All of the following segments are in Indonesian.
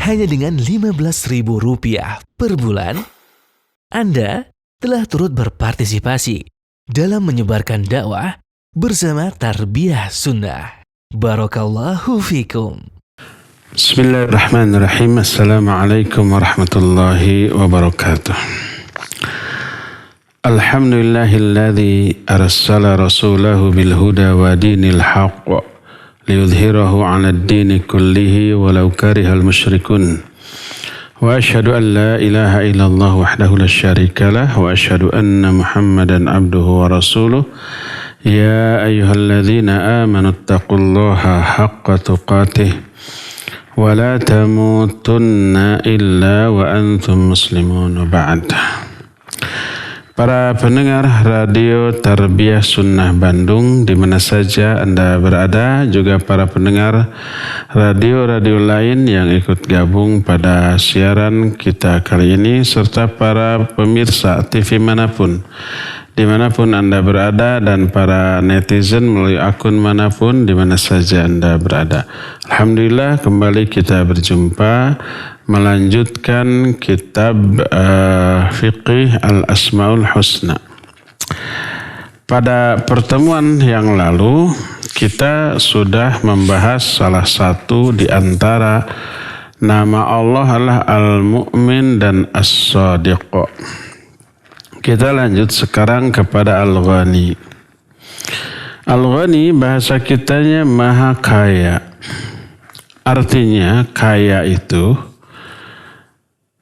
hanya dengan Rp15.000 per bulan, Anda telah turut berpartisipasi dalam menyebarkan dakwah bersama Tarbiyah Sunnah. Barakallahu fikum. Bismillahirrahmanirrahim. Assalamualaikum warahmatullahi wabarakatuh. Alhamdulillahilladzi arsala rasulahu bil huda wa dinil haqq liyudhhirahu 'alad dini kullihi walau karihal musyrikun. Wa asyhadu an la ilaha illallah wahdahu la syarikalah wa asyhadu anna Muhammadan abduhu wa rasuluh. Ya ayyuhalladzina amanu taqullaha haqqa tuqatih wa la tamutunna illa wa antum muslimun. Ba'd. Para pendengar Radio Tarbiyah Sunnah Bandung di mana saja Anda berada, juga para pendengar radio-radio lain yang ikut gabung pada siaran kita kali ini, serta para pemirsa TV dimanapun Anda berada, dan para netizen melalui akun manapun di mana saja Anda berada. Alhamdulillah, kembali kita berjumpa melanjutkan kitab Fiqih Al-Asmaul Husna. Pada pertemuan yang lalu kita sudah membahas salah satu di antara nama Allah adalah Al-Mu'min dan As-Sadiq. Kita lanjut sekarang kepada Al-Ghani. Al-Ghani bahasa kitanya maha kaya. Artinya kaya itu,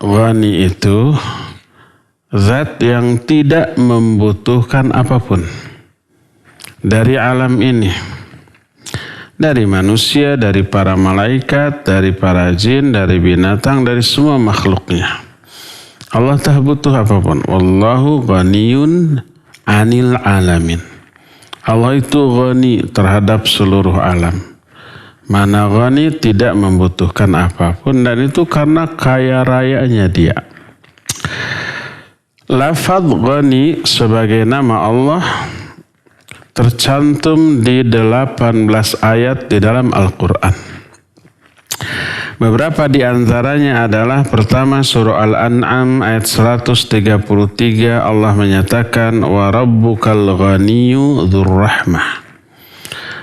Ghani itu zat yang tidak membutuhkan apapun dari alam ini, dari manusia, dari para malaikat, dari para jin, dari binatang, dari semua makhluknya. Allah tak butuh apapun. Wallahu ghaniyun 'anil alamin. Allah itu ghani terhadap seluruh alam. Mana ghani tidak membutuhkan apapun, dan itu karena kaya rayanya dia. Lafaz ghani sebagai nama Allah tercantum di 18 ayat di dalam Al-Quran. Beberapa di antaranya adalah pertama surah Al-An'am ayat 133, Allah menyatakan wa rabbukal ghaniyyu dzur rahmah.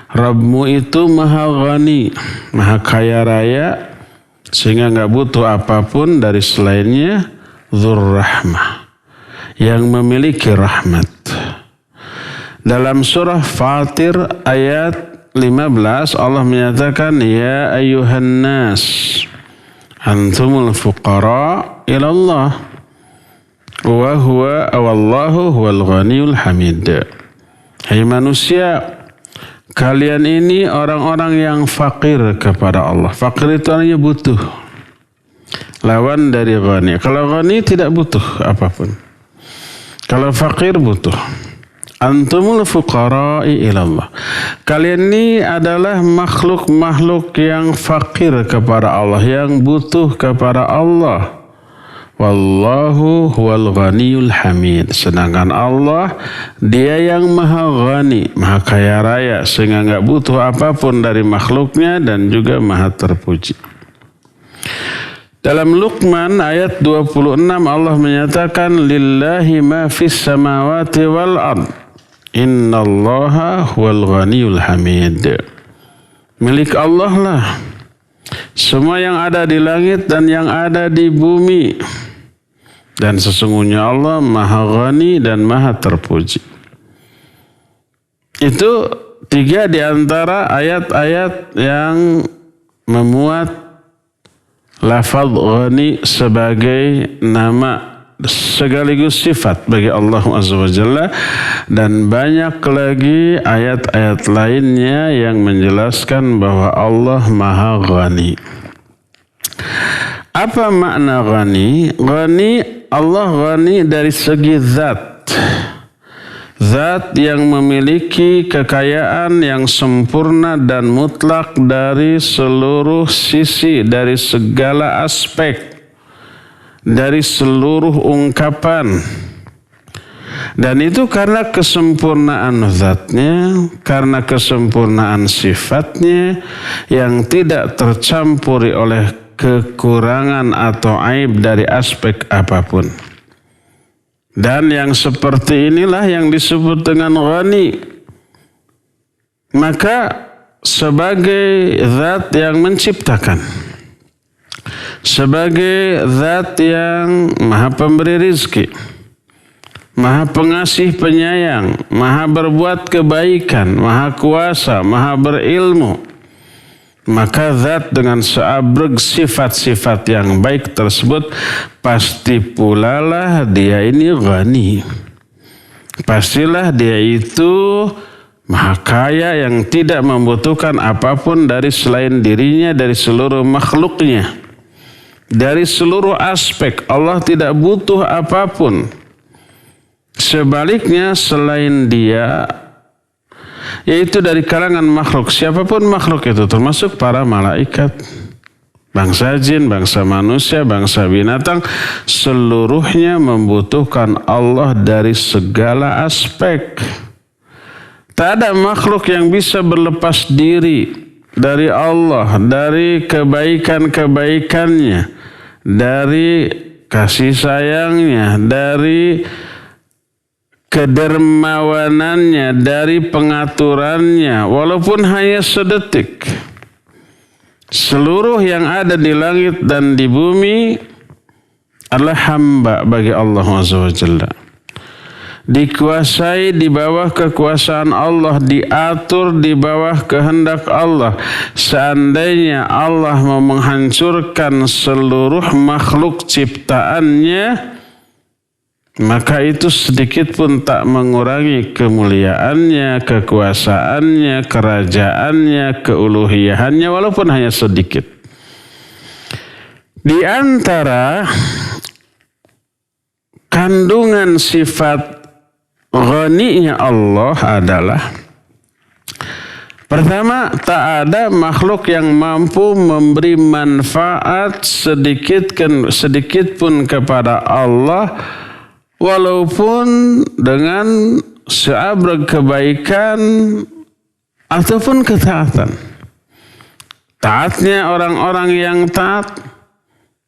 Rabbmu itu maha ghani, maha kaya raya, sehingga enggak butuh apapun dari selainnya, dzur rahmah, yang memiliki rahmat. Dalam surah Fatir ayat 15 Allah menyatakan ya ayyuhan nas antumul fuqara ilallah wa huwa wallahu huwal ghaniyul hamid. Hai manusia, kalian ini orang-orang yang fakir kepada Allah. Fakir itu artinya butuh. Lawan dari ghani. Kalau ghani tidak butuh apapun. Kalau fakir butuh. Antumul fuqara'i ilallah. Kalian ini adalah makhluk-makhluk yang fakir kepada Allah, yang butuh kepada Allah. Wallahu huwal ghaniyul hamid. Sedangkan Allah, dia yang maha ghani, maha kaya raya, sehingga enggak butuh apapun dari makhluknya, dan juga maha terpuji. Dalam Luqman ayat 26 Allah menyatakan lillahi ma fis samawati wal ard. Innallaha huwal ghaniyul hamid. Milik Allah lah semua yang ada di langit dan yang ada di bumi. Dan sesungguhnya Allah maha ghani dan maha terpuji. Itu 3 di antara ayat-ayat yang memuat lafaz ghani sebagai nama sekaligus sifat bagi Allah Azza wa Jalla, dan banyak lagi ayat-ayat lainnya yang menjelaskan bahwa Allah maha ghani. Apa makna ghani? Ghani, Allah ghani dari segi zat. Zat yang memiliki kekayaan yang sempurna dan mutlak dari seluruh sisi, dari segala aspek, dari seluruh ungkapan. Dan itu karena kesempurnaan zatnya, karena kesempurnaan sifatnya yang tidak tercampuri oleh kekurangan atau aib dari aspek apapun. Dan yang seperti inilah yang disebut dengan ghani. Maka sebagai zat yang menciptakan, sebagai zat yang maha pemberi rizki, maha pengasih penyayang, maha berbuat kebaikan, maha kuasa, maha berilmu, maka zat dengan seabreg sifat-sifat yang baik tersebut pasti pula lah dia ini ghani. Pastilah dia itu maha kaya yang tidak membutuhkan apapun dari selain dirinya, dari seluruh makhluknya. Dari seluruh aspek Allah tidak butuh apapun. Sebaliknya selain dia, yaitu dari kalangan makhluk, siapapun makhluk itu termasuk para malaikat, bangsa jin, bangsa manusia, bangsa binatang, seluruhnya membutuhkan Allah dari segala aspek. Tak ada makhluk yang bisa berlepas diri dari Allah, dari kebaikan-kebaikannya, dari kasih sayangnya, dari kedermawanannya, dari pengaturannya, walaupun hanya sedetik. Seluruh yang ada di langit dan di bumi adalah hamba bagi Allah Azza wa Jalla. Dikuasai di bawah kekuasaan Allah, diatur di bawah kehendak Allah. Seandainya Allah mau menghancurkan seluruh makhluk ciptaannya, maka itu sedikit pun tak mengurangi kemuliaannya, kekuasaannya, kerajaannya, keuluhiyahannya, walaupun hanya sedikit. Di antara kandungan sifat ghaninya Allah adalah, pertama, tak ada makhluk yang mampu memberi manfaat sedikit pun kepada Allah, walaupun dengan seabrek kebaikan ataupun ketaatan. Taatnya orang-orang yang taat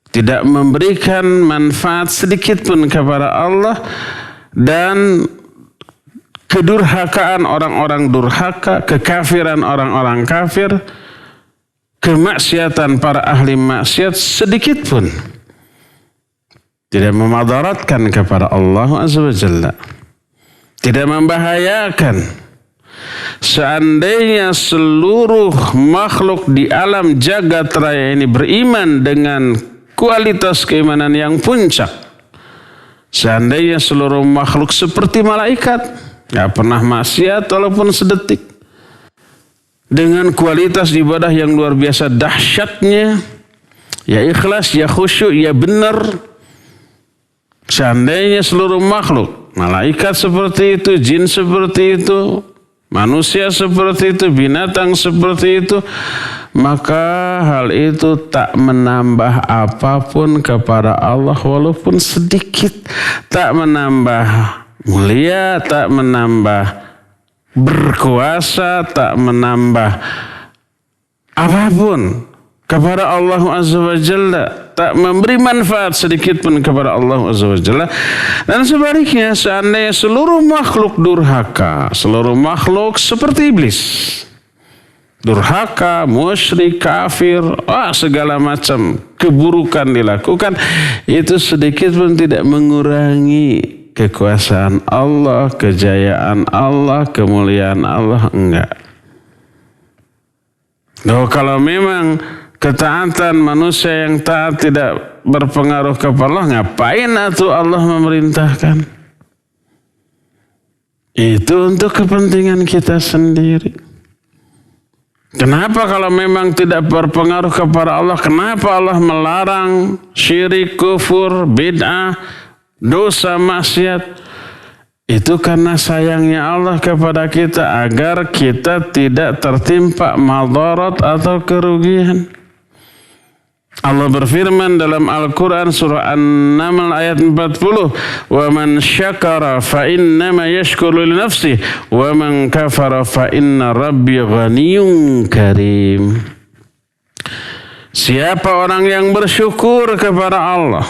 tidak memberikan manfaat sedikit pun kepada Allah, dan kedurhakaan orang-orang durhaka, kekafiran orang-orang kafir, kemaksiatan para ahli maksiat sedikit pun tidak memadaratkan kepada Allah Azza wa Jalla, tidak membahayakan. Seandainya seluruh makhluk di alam jagat raya ini beriman dengan kualitas keimanan yang puncak, seandainya seluruh makhluk seperti malaikat, gak pernah maksiat walaupun sedetik, dengan kualitas ibadah yang luar biasa dahsyatnya, ya ikhlas, ya khusyuk, ya benar. Seandainya seluruh makhluk, malaikat seperti itu, jin seperti itu, manusia seperti itu, binatang seperti itu, maka hal itu tak menambah apapun kepada Allah walaupun sedikit, tak menambah mulia, tak menambah berkuasa, tak menambah apapun kepada Allah Azza wa Jalla, tak memberi manfaat sedikit pun kepada Allah Azza wa Jalla. Dan sebaliknya, seandainya seluruh makhluk durhaka, seluruh makhluk seperti iblis, durhaka, musyrik, kafir, segala macam keburukan dilakukan, itu sedikit pun tidak mengurangi kekuasaan Allah, kejayaan Allah, kemuliaan Allah, enggak. Kalau memang ketaatan manusia yang taat tidak berpengaruh kepada Allah, ngapain atuh Allah memerintahkan? Itu untuk kepentingan kita sendiri. Kenapa kalau memang tidak berpengaruh kepada Allah, kenapa Allah melarang syirik, kufur, bid'ah, dosa, maksiat? Itu karena sayangnya Allah kepada kita agar kita tidak tertimpa madarat atau kerugian. Allah berfirman dalam Al-Quran surah An-Naml ayat 40, "Wa man syakara fa innama yashkuru li nafsihi wa man kafara fa inna rabbi ghaniyyun karim." Siapa orang yang bersyukur kepada Allah?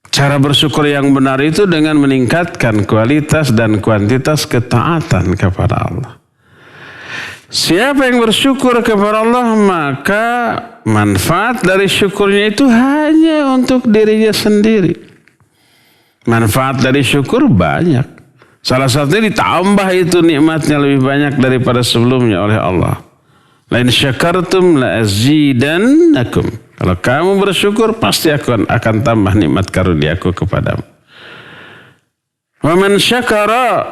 Cara bersyukur yang benar itu dengan meningkatkan kualitas dan kuantitas ketaatan kepada Allah. Siapa yang bersyukur kepada Allah, maka manfaat dari syukurnya itu hanya untuk dirinya sendiri. Manfaat dari syukur banyak. Salah satunya ditambah itu nikmatnya lebih banyak daripada sebelumnya oleh Allah. Lain syakartum la azidannakum. Kalau kamu bersyukur pasti akan tambah nikmat karuniaku kepadamu. Wa man syakara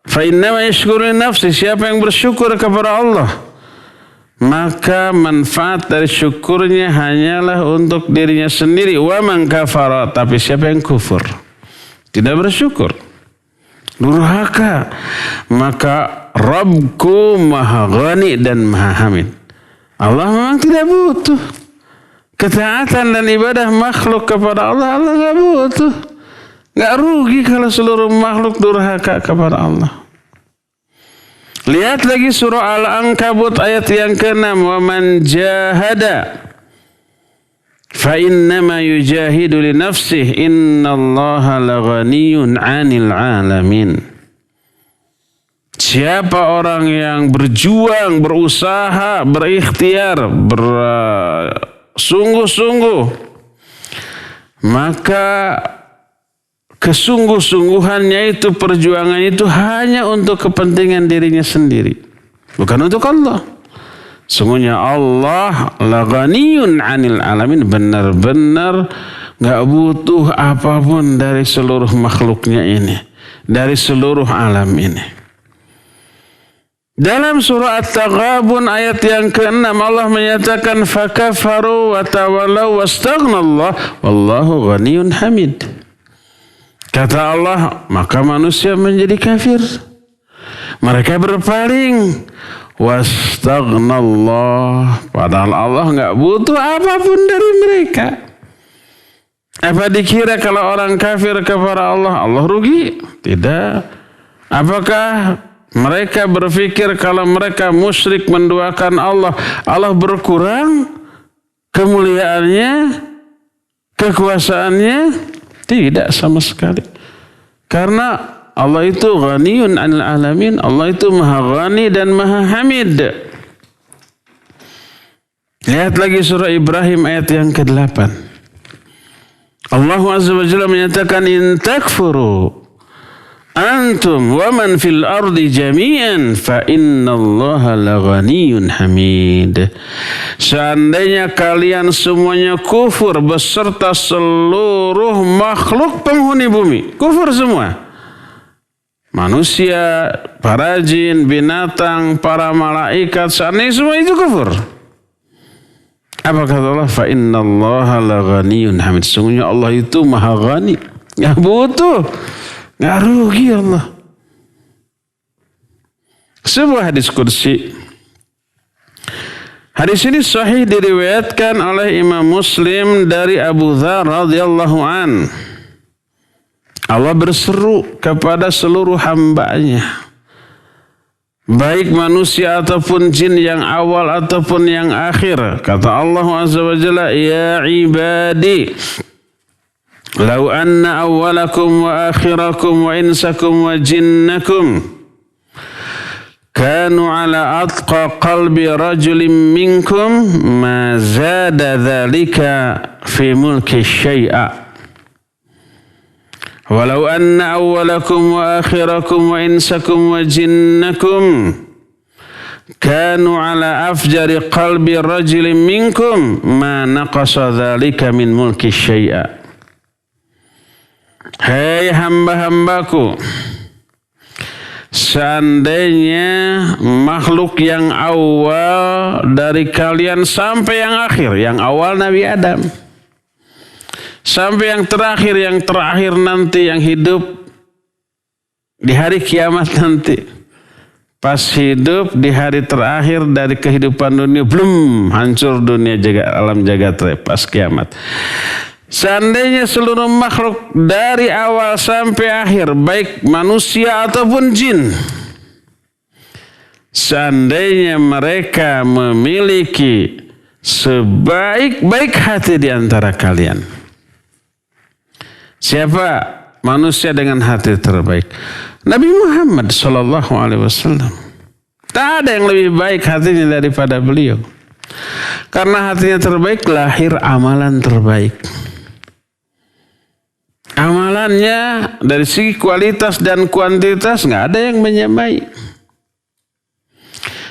fa innama yashkuru li nafsi. Siapa yang bersyukur kepada Allah, maka manfaat dari syukurnya hanyalah untuk dirinya sendiri. Wa man kafara, tapi siapa yang kufur, tidak bersyukur, durhaka, maka Rabbku maha ghani dan maha hamid. Allah memang tidak butuh ketaatan dan ibadah makhluk kepada Allah. Allah tidak butuh. Tidak rugi kalau seluruh makhluk durhaka kepada Allah. Lihat lagi surah Al-Ankabut ayat yang ke-6. Wa man jahada fa innama yujahidu li nafsihi innallaha laghaniyun 'anil 'alamin. Siapa orang yang berjuang, berusaha, berikhtiar, bersungguh-sungguh, maka kesungguh-sungguhannya itu, perjuangannya itu hanya untuk kepentingan dirinya sendiri, bukan untuk Allah. Sungguhnya Allah laghaniyun 'anil 'alamin, benar-benar gak butuh apapun dari seluruh makhluknya ini, dari seluruh alam ini. Dalam surah At-Taghabun ayat yang ke-6 Allah menyatakan fakafaru wa tawallaw wastaghnallaha wallahu ghaniyyun hamid. Kata Allah, maka manusia menjadi kafir. Mereka berpaling. Wastaghnallaha, padahal Allah enggak butuh apapun dari mereka. Apa dikira kalau orang kafir kepada Allah, Allah rugi? Tidak. Apakah mereka berpikir kalau mereka musyrik menduakan Allah, Allah berkurang kemuliaannya, kekuasaannya? Tidak sama sekali. Karena Allah itu ghaniyun 'anil 'alamin, Allah itu maha ghani dan maha hamid. Lihat lagi surah Ibrahim ayat yang ke-8. Allah Azza wa Jalla menyatakan in takfuru antum wa man fil ardi jami'an fa innallaha laghaniyyun hamid. Seandainya kalian semuanya kufur beserta seluruh makhluk penghuni bumi, kufur semua, manusia, para jin, binatang, para malaikat, seandainya semua itu kufur, apa kata Allah? Fa innallaha laghaniyyun hamid. Sungguhnya Allah itu maha ghani, enggak butuh, nggak rugi Allah. Sebuah hadis qudsi. Hadis ini sahih diriwayatkan oleh Imam Muslim dari Abu Dzar radhiyallahu an. Allah berseru kepada seluruh hambanya, baik manusia ataupun jin, yang awal ataupun yang akhir. Kata Allah Azza wa Jalla, ya ibadi, lau anna awwalakum wa akhirakum wa insakum wa jinnakum kanu ala atqa qalbi rajulin minkum ma zada dhalika fi mulki syai'a. Walau anna awwalakum wa akhirakum wa insakum wa jinnakum kanu ala afjari qalbi rajulin minkum ma naqasa dhalika min mulki syai'a. Hei hamba-hambaku, seandainya makhluk yang awal dari kalian sampai yang akhir, yang awal Nabi Adam, sampai yang terakhir nanti, yang hidup di hari kiamat nanti, pas hidup di hari terakhir dari kehidupan dunia, belum hancur dunia alam jagat raya, pas kiamat. Seandainya seluruh makhluk dari awal sampai akhir, baik manusia ataupun jin, seandainya mereka memiliki sebaik-baik hati di antara kalian. Siapa manusia dengan hati terbaik? Nabi Muhammad sallallahu alaihi wasallam. Tak ada yang lebih baik hatinya daripada beliau. Karena hatinya terbaik, lahir amalan terbaik. Amalannya dari segi kualitas dan kuantitas nggak ada yang menyamai.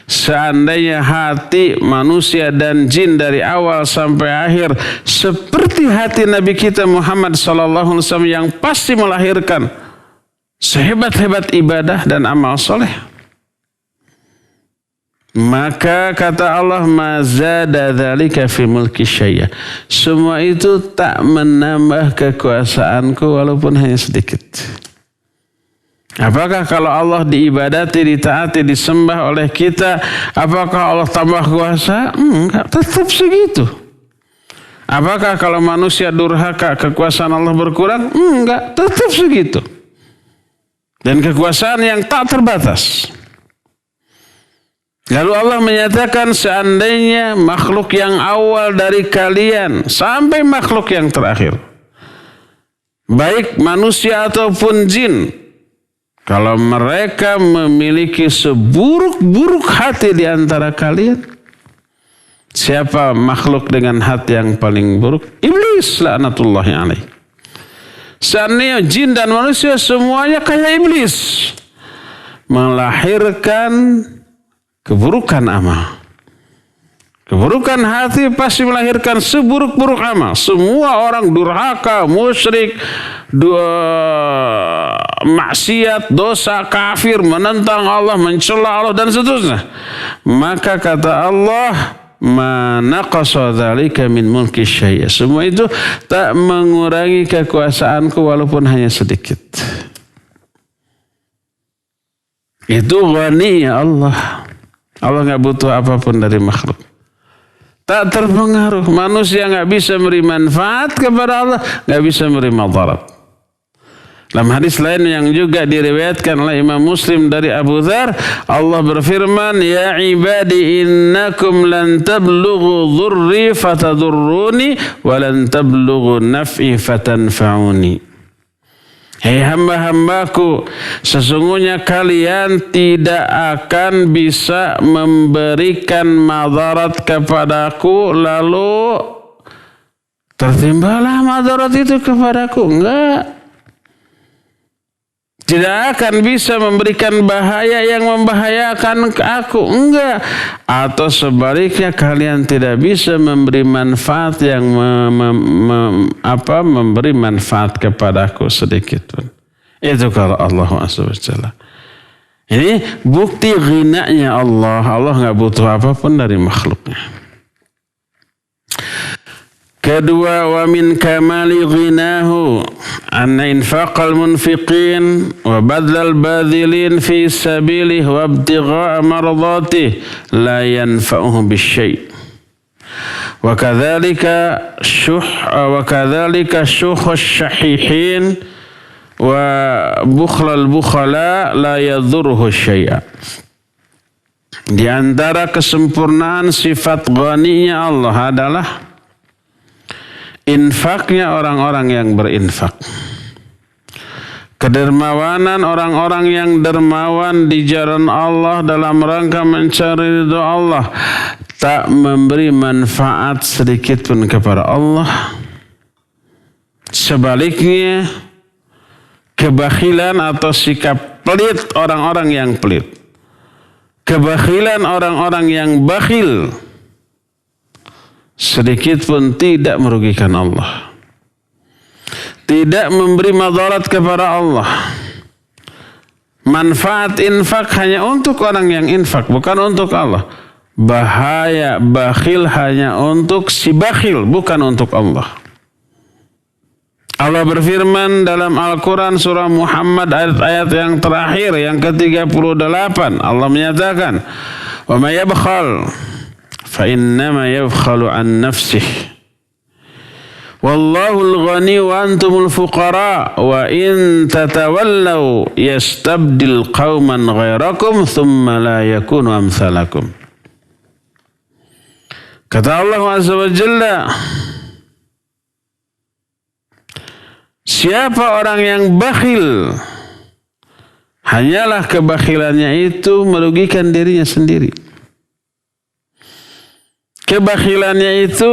Seandainya hati manusia dan jin dari awal sampai akhir seperti hati Nabi kita Muhammad sallallahu alaihi wasallam yang pasti melahirkan sehebat-hebat ibadah dan amal soleh, maka kata Allah, mazada dzalika fi mulki syai'a. Semua itu tak menambah kekuasaanku walaupun hanya sedikit. Apakah kalau Allah diibadati, ditaati, disembah oleh kita, apakah Allah tambah kuasa? Enggak, tetap segitu. Apakah kalau manusia durhaka kekuasaan Allah berkurang? Enggak, tetap segitu. Dan kekuasaan yang tak terbatas. Lalu Allah menyatakan, seandainya makhluk yang awal dari kalian sampai makhluk yang terakhir, baik manusia ataupun jin, kalau mereka memiliki seburuk-buruk hati di antara kalian, siapa makhluk dengan hati yang paling buruk? Iblis laknatullahi alaih. Seandainya jin dan manusia semuanya kayak iblis, melahirkan keburukan amal. Keburukan hati pasti melahirkan seburuk-buruk amal. Semua orang durhaka, musyrik, maksiat, dosa, kafir, menentang Allah, mencela Allah dan seterusnya. Maka kata Allah, ma naqasa dzalika min mulki syai'a. Semua itu tak mengurangi kekuasaanku walaupun hanya sedikit. Itu ghani ya Allah. Allah enggak butuh apapun dari makhluk. Tak terpengaruh. Manusia enggak bisa memberi manfaat kepada Allah, enggak bisa memberi madarat. Dalam hadis lain yang juga diriwayatkan oleh Imam Muslim dari Abu Dzar, Allah berfirman, ya ibadi innakum lan tablughu dhurri fatadurruni wa lan tablughu naf'i fatanfa'uni. Hei hamba-hambaku, sesungguhnya kalian tidak akan bisa memberikan madarat kepadaku lalu tertimbalah madarat itu kepadaku. Enggak. Tidak akan bisa memberikan bahaya yang membahayakan ke aku. Enggak. Atau sebaliknya kalian tidak bisa memberi manfaat yang memberi manfaat kepadaku sedikit pun. Itu kalau Allah SWT. Ini bukti ghinanya Allah. Allah enggak butuh apapun dari makhluknya. Kedua, wa min kamali ghinahu anna infaqal munfiqin wa badlal badhilin fi sabilihi wa ibtigha'a mardatihi la yanfa'uhu bisyai'. Wa kadzalika syuhhu syahihin wa bukhlal bukhala la yadhurruhu syai'a. Di antara kesempurnaan sifat ghaninya Allah adalah infaknya orang-orang yang berinfak. Kedermawanan orang-orang yang dermawan di jalan Allah dalam rangka mencari ridha Allah tak memberi manfaat sedikit pun kepada Allah. Sebaliknya, kebakhilan atau sikap pelit orang-orang yang pelit, kebakhilan orang-orang yang bakhil sedikit pun tidak merugikan Allah. Tidak memberi madarat kepada Allah. Manfaat infak hanya untuk orang yang infak, bukan untuk Allah. Bahaya bakhil hanya untuk si bakhil, bukan untuk Allah. Allah berfirman dalam Al-Quran surah Muhammad ayat-ayat yang terakhir, yang ke-38. Allah menyatakan, wa may yabkhal فإنما يبخل عن نفسه والله الغني وأنتم الفقراء وإن تتولوا يستبدل قوما غيركم ثم لا يكونوا أمثالكم. Kata Allah Azza wa Jalla, siapa orang yang bakhil, hanyalah kebakhilannya itu merugikan dirinya sendiri. Kebakhilannya itu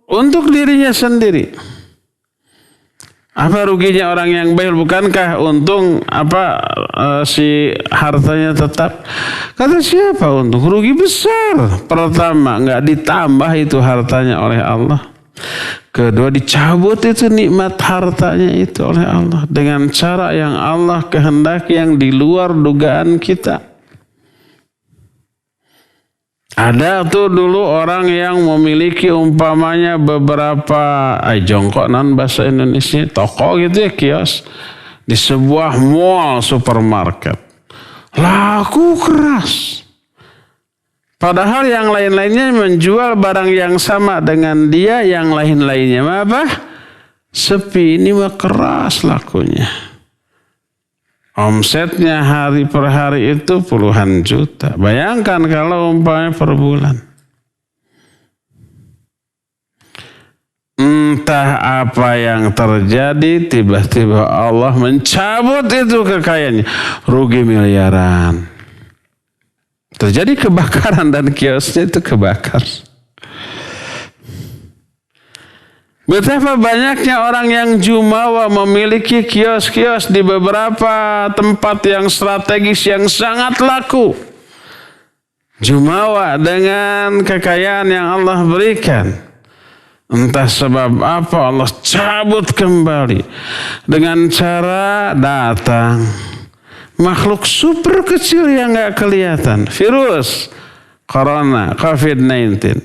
untuk dirinya sendiri. Apa ruginya orang yang bakhil? Bukankah untung si hartanya tetap? Kata siapa untung? Rugi besar. Pertama, enggak ditambah itu hartanya oleh Allah. Kedua, dicabut itu nikmat hartanya itu oleh Allah dengan cara yang Allah kehendaki, yang di luar dugaan kita. Ada tuh dulu orang yang memiliki umpamanya beberapa jongkok bahasa Indonesia, toko gitu ya, kios di sebuah mall supermarket. Laku keras. Padahal yang lain-lainnya menjual barang yang sama dengan dia, yang lain-lainnya apa? Sepi. Ini mah keras lakunya. Omsetnya hari per hari itu puluhan juta. Bayangkan kalau umpamanya per bulan. Entah apa yang terjadi, tiba-tiba Allah mencabut itu kekayaannya. Rugi miliaran. Terjadi kebakaran dan kiosnya itu kebakar. Betapa banyaknya orang yang jumawa memiliki kios-kios di beberapa tempat yang strategis yang sangat laku. Jumawa dengan kekayaan yang Allah berikan. Entah sebab apa Allah cabut kembali. Dengan cara datang makhluk super kecil yang gak kelihatan. Virus Corona, COVID-19.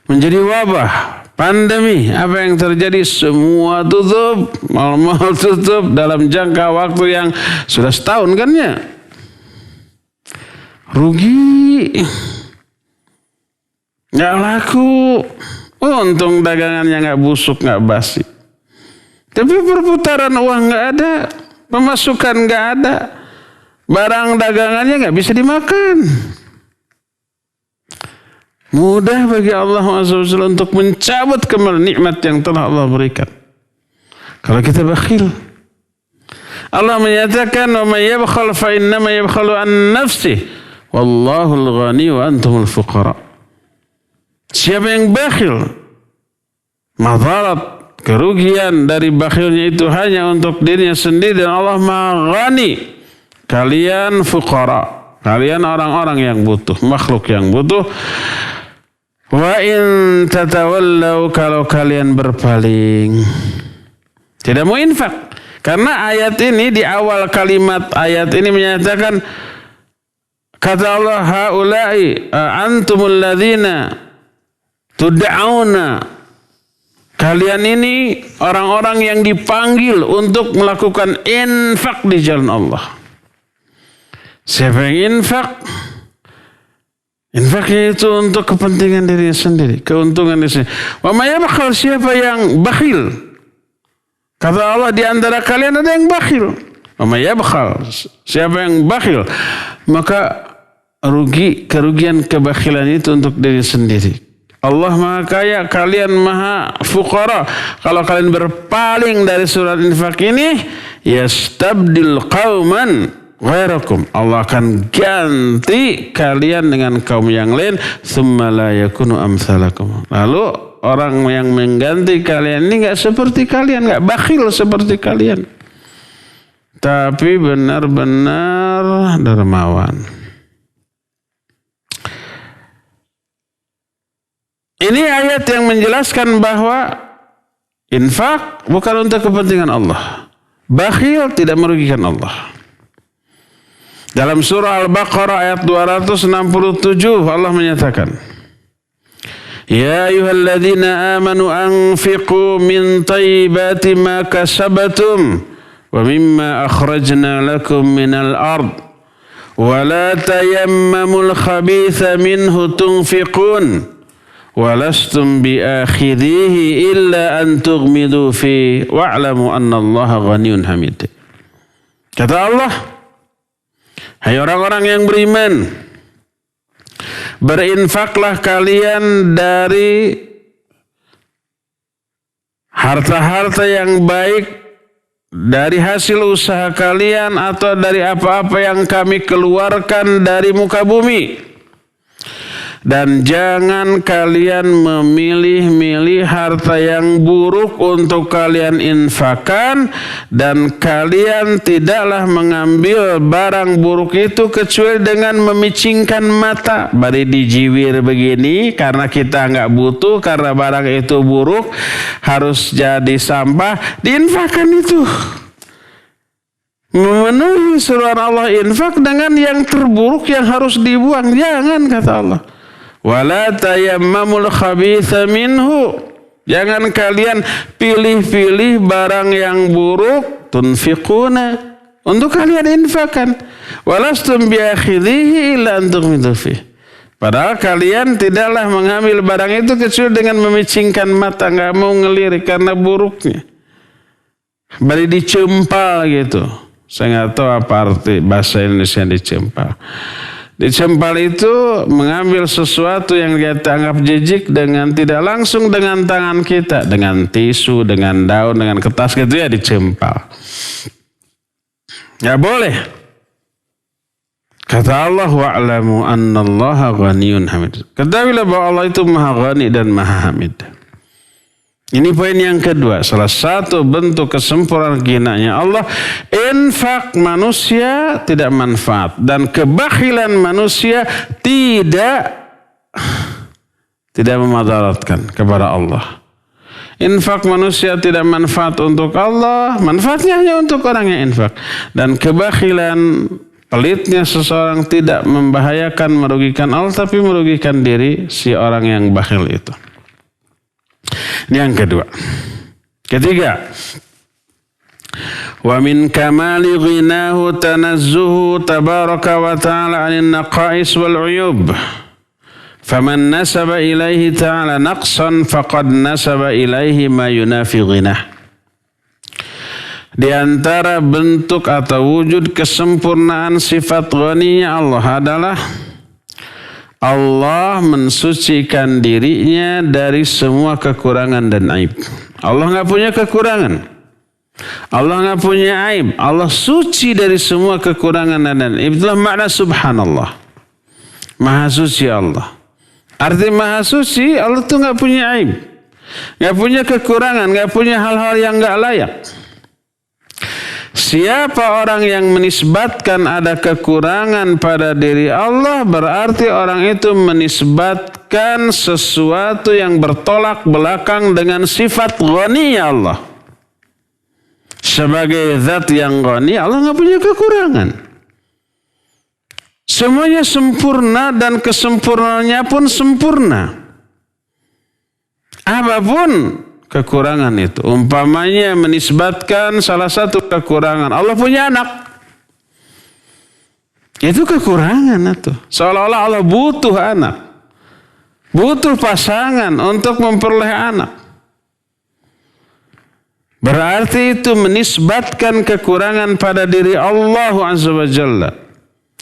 Menjadi wabah. Pandemi, apa yang terjadi? Semua tutup, mal-mal tutup dalam jangka waktu yang sudah setahun kan ya. Rugi. Gak laku. Untung dagangannya gak busuk, gak basi. Tapi perputaran uang gak ada. Pemasukan gak ada. Barang dagangannya gak bisa dimakan. Mudah bagi Allah SWT untuk mencabut kembali nikmat yang telah Allah berikan. Kalau kita bakhil. Allah menyatakan, "Wa may yabkhal fa innama yabkhalu an nafsihi wallahul ghani wa antumul fuqara." Siapa yang bakhil, madarat, kerugian dari bakhilnya itu hanya untuk dirinya sendiri, dan Allah Maha Ghani. Kalian fuqara, kalian orang-orang yang butuh, makhluk yang butuh. Wa in tatawallau, kalau kalian berpaling, tidak mau infak. Karena ayat ini, di awal kalimat ayat ini menyatakan, kata Allah, haula'i antumul ladzina tud'auna, kalian ini orang-orang yang dipanggil untuk melakukan infak di jalan Allah. Siapa yang infak? Infaknya itu untuk kepentingan dirinya sendiri, keuntungan diri sendiri. Wa may yabkhal, siapa yang bakhil? Kata Allah, di antara kalian ada yang bakhil. Wa may yabkhal, siapa yang bakhil, maka kerugian kebakhilan itu untuk diri sendiri. Allah Maha Kaya, kalian Maha Fuqara. Kalau kalian berpaling dari surat infak ini, yastabdil qauman ghairakum, Allah akan ganti kalian dengan kaum yang lain. Tsumma la yakunu amsalakum, lalu orang yang mengganti kalian ini gak seperti kalian, gak bakhil seperti kalian, tapi benar-benar dermawan. Ini ayat yang menjelaskan bahwa infak bukan untuk kepentingan Allah. Bakhil tidak merugikan Allah. Dalam surah Al-Baqarah ayat 267 Allah menyatakan, Ya ayyuhalladzina amanu anfiqu min thayyibati ma kasabatum wa mimma akhrajna lakum minal ard wa la tayammamul khabitha minhu tunfiqun wa lastum biakhidhihi illa an tughmidu fi wa'lamu anna Allaha ghaniyyun hamid. Kata Allah, hai orang-orang yang beriman, Berinfaklah kalian dari harta-harta yang baik, dari hasil usaha kalian atau dari apa-apa yang kami keluarkan dari muka bumi. Dan jangan kalian memilih-milih harta yang buruk untuk kalian infakkan, dan kalian tidaklah mengambil barang buruk itu kecuali dengan memicingkan mata. Bari dijiwir begini karena kita nggak butuh, karena barang itu buruk harus jadi sampah, diinfakkan itu. Memenuhi suruhan Allah infak dengan yang terburuk yang harus dibuang. Jangan, kata Allah. Wala tayammamul khabitha minhu. Jangan kalian pilih-pilih barang yang buruk, tunfiquna, untuk kalian infakkan. Walastum biakhidhihi illa an tughmidu fihi. Padahal kalian tidaklah mengambil barang itu kecuali dengan memicingkan mata, enggak mau ngelirik karena buruknya. Bari dicempal gitu. Saya enggak tahu apa arti bahasa Indonesia dicempal. Dicempal itu mengambil sesuatu yang kita anggap jijik dengan tidak langsung dengan tangan kita, dengan tisu, dengan daun, dengan kertas gitu ya, dicempal. Ya boleh. Kata Allah, wa'lamu annallaha ghaniyun hamid. Ketahuilah bahwa Allah itu maha ghani dan maha hamid. Ini poin yang kedua. Salah satu bentuk kesempurnaan ginanya Allah, infak manusia tidak manfaat, dan kebakhilan manusia tidak memadaratkan kepada Allah. Infak manusia tidak manfaat untuk Allah, manfaatnya hanya untuk orang yang infak. Dan kebakhilan, pelitnya seseorang tidak membahayakan, merugikan Allah, tapi merugikan diri si orang yang bakhil itu. Ini yang kedua. Ketiga, wa min kamali ghinahu tanazzuhu tabaraka wa ta'ala 'anil naqais wal 'uyub. Faman nasaba ilaihi ta'ala naqsan faqad nasaba ilaihi ma yunafi ghinah. Di antara bentuk atau wujud kesempurnaan sifat ghaninya Allah adalah Allah mensucikan dirinya dari semua kekurangan dan aib. Allah nggak punya kekurangan. Allah nggak punya aib. Allah suci dari semua kekurangan dan aib. Itulah makna subhanallah. Maha suci Allah. Arti maha suci, Allah tuh nggak punya aib. Nggak punya kekurangan, nggak punya hal-hal yang nggak layak. Siapa orang yang menisbatkan ada kekurangan pada diri Allah, berarti orang itu menisbatkan sesuatu yang bertolak belakang dengan sifat ghani Allah. Sebagai zat yang ghani, Allah nggak punya kekurangan. Semuanya sempurna dan kesempurnaannya pun sempurna. Apapun kekurangan itu, umpamanya menisbatkan salah satu kekurangan, Allah punya anak, itu kekurangan itu. Seolah-olah Allah butuh anak, butuh pasangan untuk memperoleh anak. Berarti itu menisbatkan kekurangan pada diri Allah Azza wa Jalla.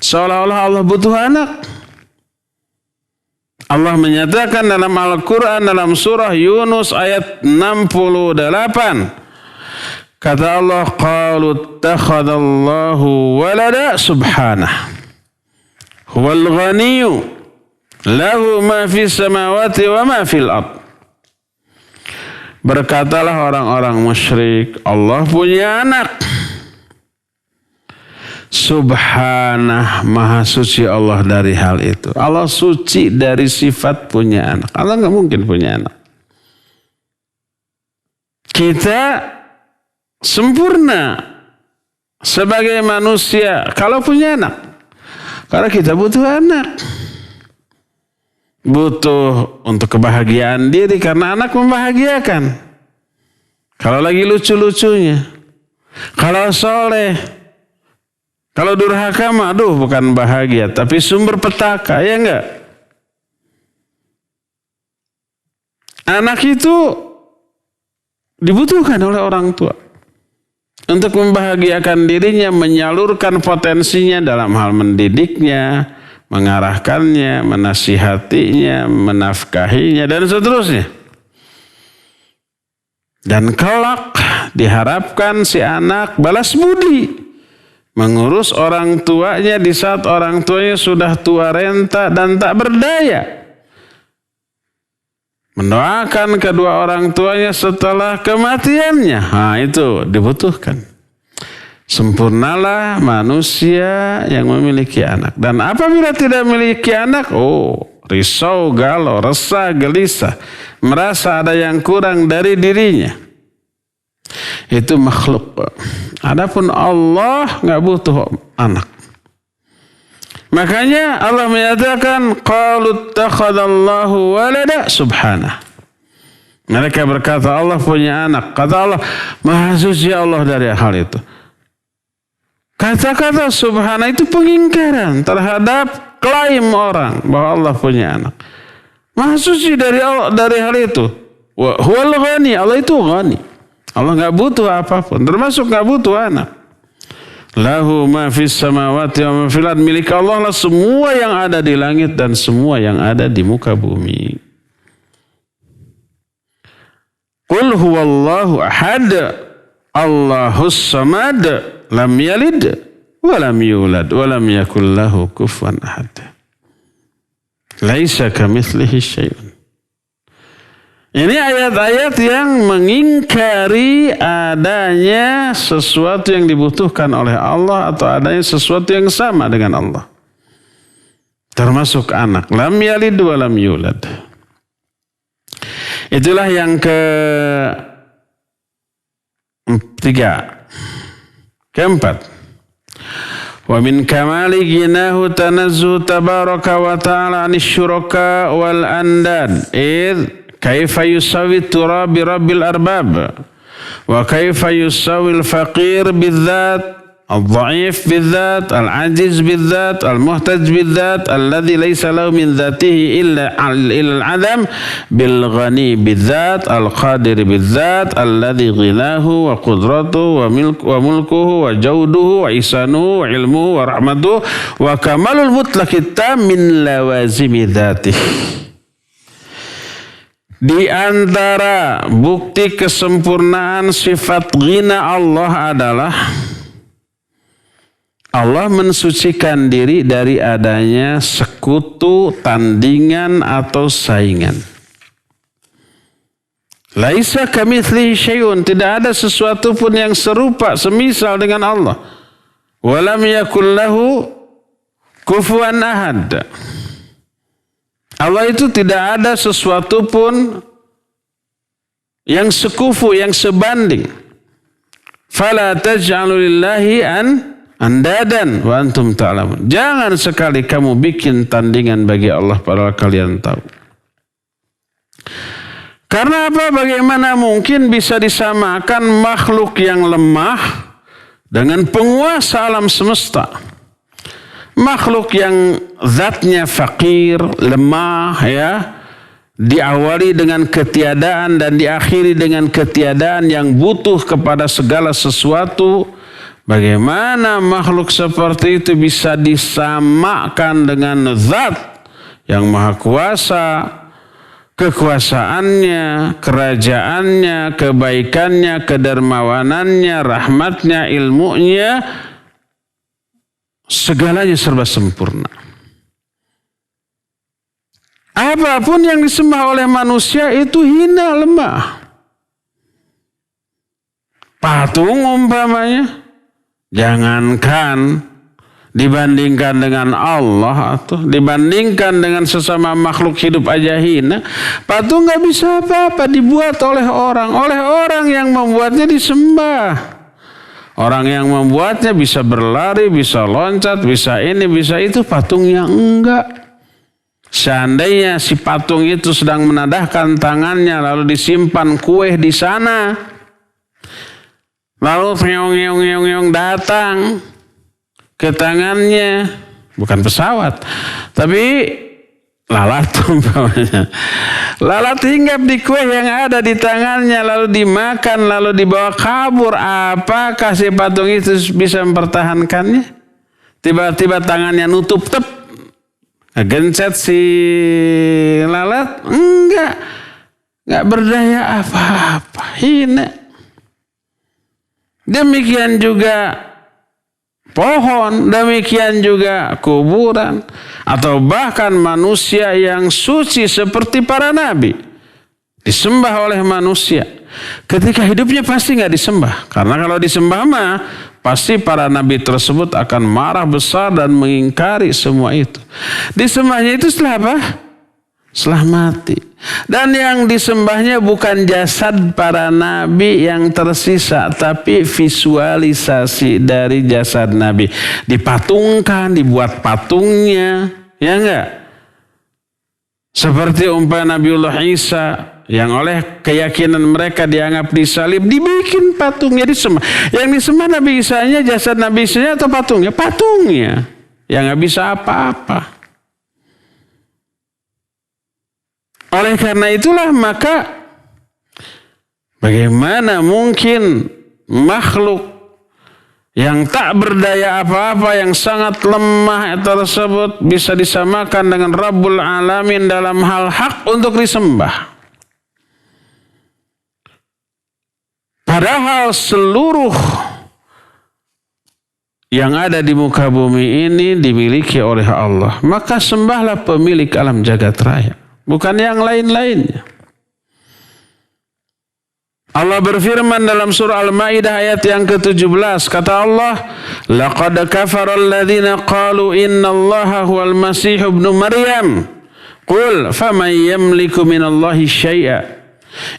Seolah-olah Allah butuh anak. Allah menyatakan dalam Al-Quran dalam surah Yunus ayat 68. Kata Allah, qalu ittakhadallahu walada subhanah. Huwal ghaniyyu lahu ma fis samawati wa ma fil ard. Berkatalah orang-orang musyrik, Allah punya anak. Subhanah, maha suci Allah dari hal itu. Allah suci dari sifat punya anak. Allah nggak mungkin punya anak. Kita sempurna sebagai manusia kalau punya anak. Karena kita butuh anak. Butuh untuk kebahagiaan diri karena anak membahagiakan. Kalau lagi lucu-lucunya. Kalau soleh. Kalau durhaka mah, aduh bukan bahagia, tapi sumber petaka, ya enggak? Anak itu dibutuhkan oleh orang tua untuk membahagiakan dirinya, menyalurkan potensinya dalam hal mendidiknya, mengarahkannya, menasihatinya, menafkahinya, dan seterusnya. Dan kelak diharapkan si anak balas budi, mengurus orang tuanya di saat orang tuanya sudah tua renta dan tak berdaya, mendoakan kedua orang tuanya setelah kematiannya. Nah, itu dibutuhkan. Sempurnalah manusia yang memiliki anak. Dan apabila tidak memiliki anak, risau, galau, resah, gelisah, merasa ada yang kurang dari dirinya. Itu makhluk. Adapun Allah nggak butuh anak. Makanya Allah menyatakan qalu ittakhadallahu walada subhanah. Mereka berkata Allah punya anak. Kata Allah, Maha Suci Allah dari hal itu. Kata-kata subhana itu pengingkaran terhadap klaim orang bahwa Allah punya anak. Maha suci dari Allah dari hal itu. Huwal ghani, Allah itu ghani. Allah enggak butuh apapun, termasuk enggak butuh anak. Lahu ma fis samawati wa ma fil ardh, milik Allah lah semua yang ada di langit dan semua yang ada di muka bumi. Qul huwallahu ahad, Allahus samad, lam yalid wa lam yulad wa lam yakul lahu kufuwan ahad. Laisa kamitslihi syai'un. Ini ayat-ayat yang mengingkari adanya sesuatu yang dibutuhkan oleh Allah atau adanya sesuatu yang sama dengan Allah. Termasuk anak. Lam yalid wa lam yulad. Itulah yang ketiga. Keempat. Wa min kamali ginahu tanazzu tabaraka wa ta'ala anis syuraka wal andad. Kaifa yusawi turab bi rabbil arbab. Wa kaifa yusawi al-faqir bidzat, al-dha'if bidzat, al-ajiz bidzat, al-muhtaj bidzat, alladhi laysa lahu min dhatihi illa al-adam, bil ghani bidzat, al-qadir bidzat, alladhi ghinahu wa qudratuhu wa mulkuhu wa jawduhu wa isanuhu wa ilmuhu wa rahmatuhu wa kamalul mutlaqit tam min lawazimi dhatihi. Di antara bukti kesempurnaan sifat ghina Allah adalah Allah mensucikan diri dari adanya sekutu, tandingan atau saingan. Laisa kamitslihi syai'un, tidak ada sesuatu pun yang serupa semisal dengan Allah. Walam yakul lahu kufuwan ahad. Allah itu tidak ada sesuatu pun yang sekufu, yang sebanding. Fala taj'alu lillahi andadan wa antum ta'lamun. Jangan sekali kamu bikin tandingan bagi Allah padahal kalian tahu. Karena apa? Bagaimana mungkin bisa disamakan makhluk yang lemah dengan penguasa alam semesta? Makhluk yang zatnya fakir, lemah, diawali dengan ketiadaan dan diakhiri dengan ketiadaan yang butuh kepada segala sesuatu. Bagaimana makhluk seperti itu bisa disamakan dengan zat yang maha kuasa, kekuasaannya, kerajaannya, kebaikannya, kedermawanannya, rahmatnya, ilmunya, segalanya serba sempurna. Apapun yang disembah oleh manusia itu hina, lemah. Patung umpamanya, jangankan dibandingkan dengan Allah atau dibandingkan dengan sesama makhluk hidup aja hina. Patung gak bisa apa-apa, dibuat oleh orang yang membuatnya disembah. Orang yang membuatnya bisa berlari, bisa loncat, bisa ini, bisa itu. Patungnya enggak. Seandainya si patung itu sedang menadahkan tangannya lalu disimpan kue di sana, lalu ngeong datang ke tangannya, bukan pesawat, tapi lalat umpamanya. Lalat hinggap di kue yang ada di tangannya lalu dimakan lalu dibawa kabur. Apakah si patung itu bisa mempertahankannya? Tiba-tiba tangannya nutup, Ngegencet si lalat? Enggak berdaya apa-apa. Hina. Demikian juga pohon, demikian juga kuburan, atau bahkan manusia yang suci seperti para nabi disembah oleh manusia. Ketika hidupnya pasti nggak disembah, karena kalau disembah mah pasti para nabi tersebut akan marah besar dan mengingkari semua itu. Disembahnya itu setelah apa? Setelah mati. Dan yang disembahnya bukan jasad para nabi yang tersisa, tapi visualisasi dari jasad nabi. Dipatungkan, dibuat patungnya, ya enggak? Seperti umpama Nabiullah Isa yang oleh keyakinan mereka dianggap disalib, dibikin patungnya disembah. Yang disembah Nabi Isa-nya, jasad Nabi Isa-nya atau patungnya? Patungnya. Yang nggak bisa apa-apa. Oleh karena itulah maka bagaimana mungkin makhluk yang tak berdaya apa-apa, yang sangat lemah tersebut bisa disamakan dengan Rabbul Alamin dalam hal hak untuk disembah. Padahal seluruh yang ada di muka bumi ini dimiliki oleh Allah. Maka sembahlah pemilik alam jagat raya, bukan yang lain-lainnya. Allah berfirman dalam surah Al-Maidah ayat yang ke-17. Kata Allah, "Laqad kafara alladhina qalu innallaha huwal masih ibnu Maryam. Qul faman yamliku minallahi syai'a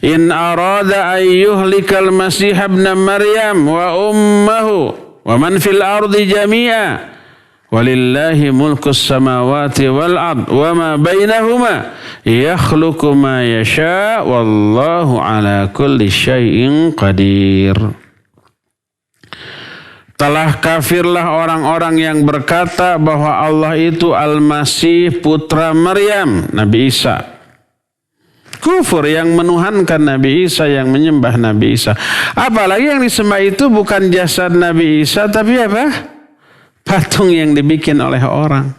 in arada an yuhlikal masih ibnu Maryam wa ummuhu wa man fil ardi jami'a. Walillahi mulkus samawati wal ard wa ma bainahuma yakhluqu ma yasha wallahu ala kulli syai'in qadir." Telah kafirlah orang-orang yang berkata bahwa Allah itu Al-Masih putra Maryam, Nabi Isa. Kufur yang menuhankan Nabi Isa, yang menyembah Nabi Isa. Apalagi yang disembah itu bukan jasad Nabi Isa, tapi apa? Patung yang dibikin oleh orang.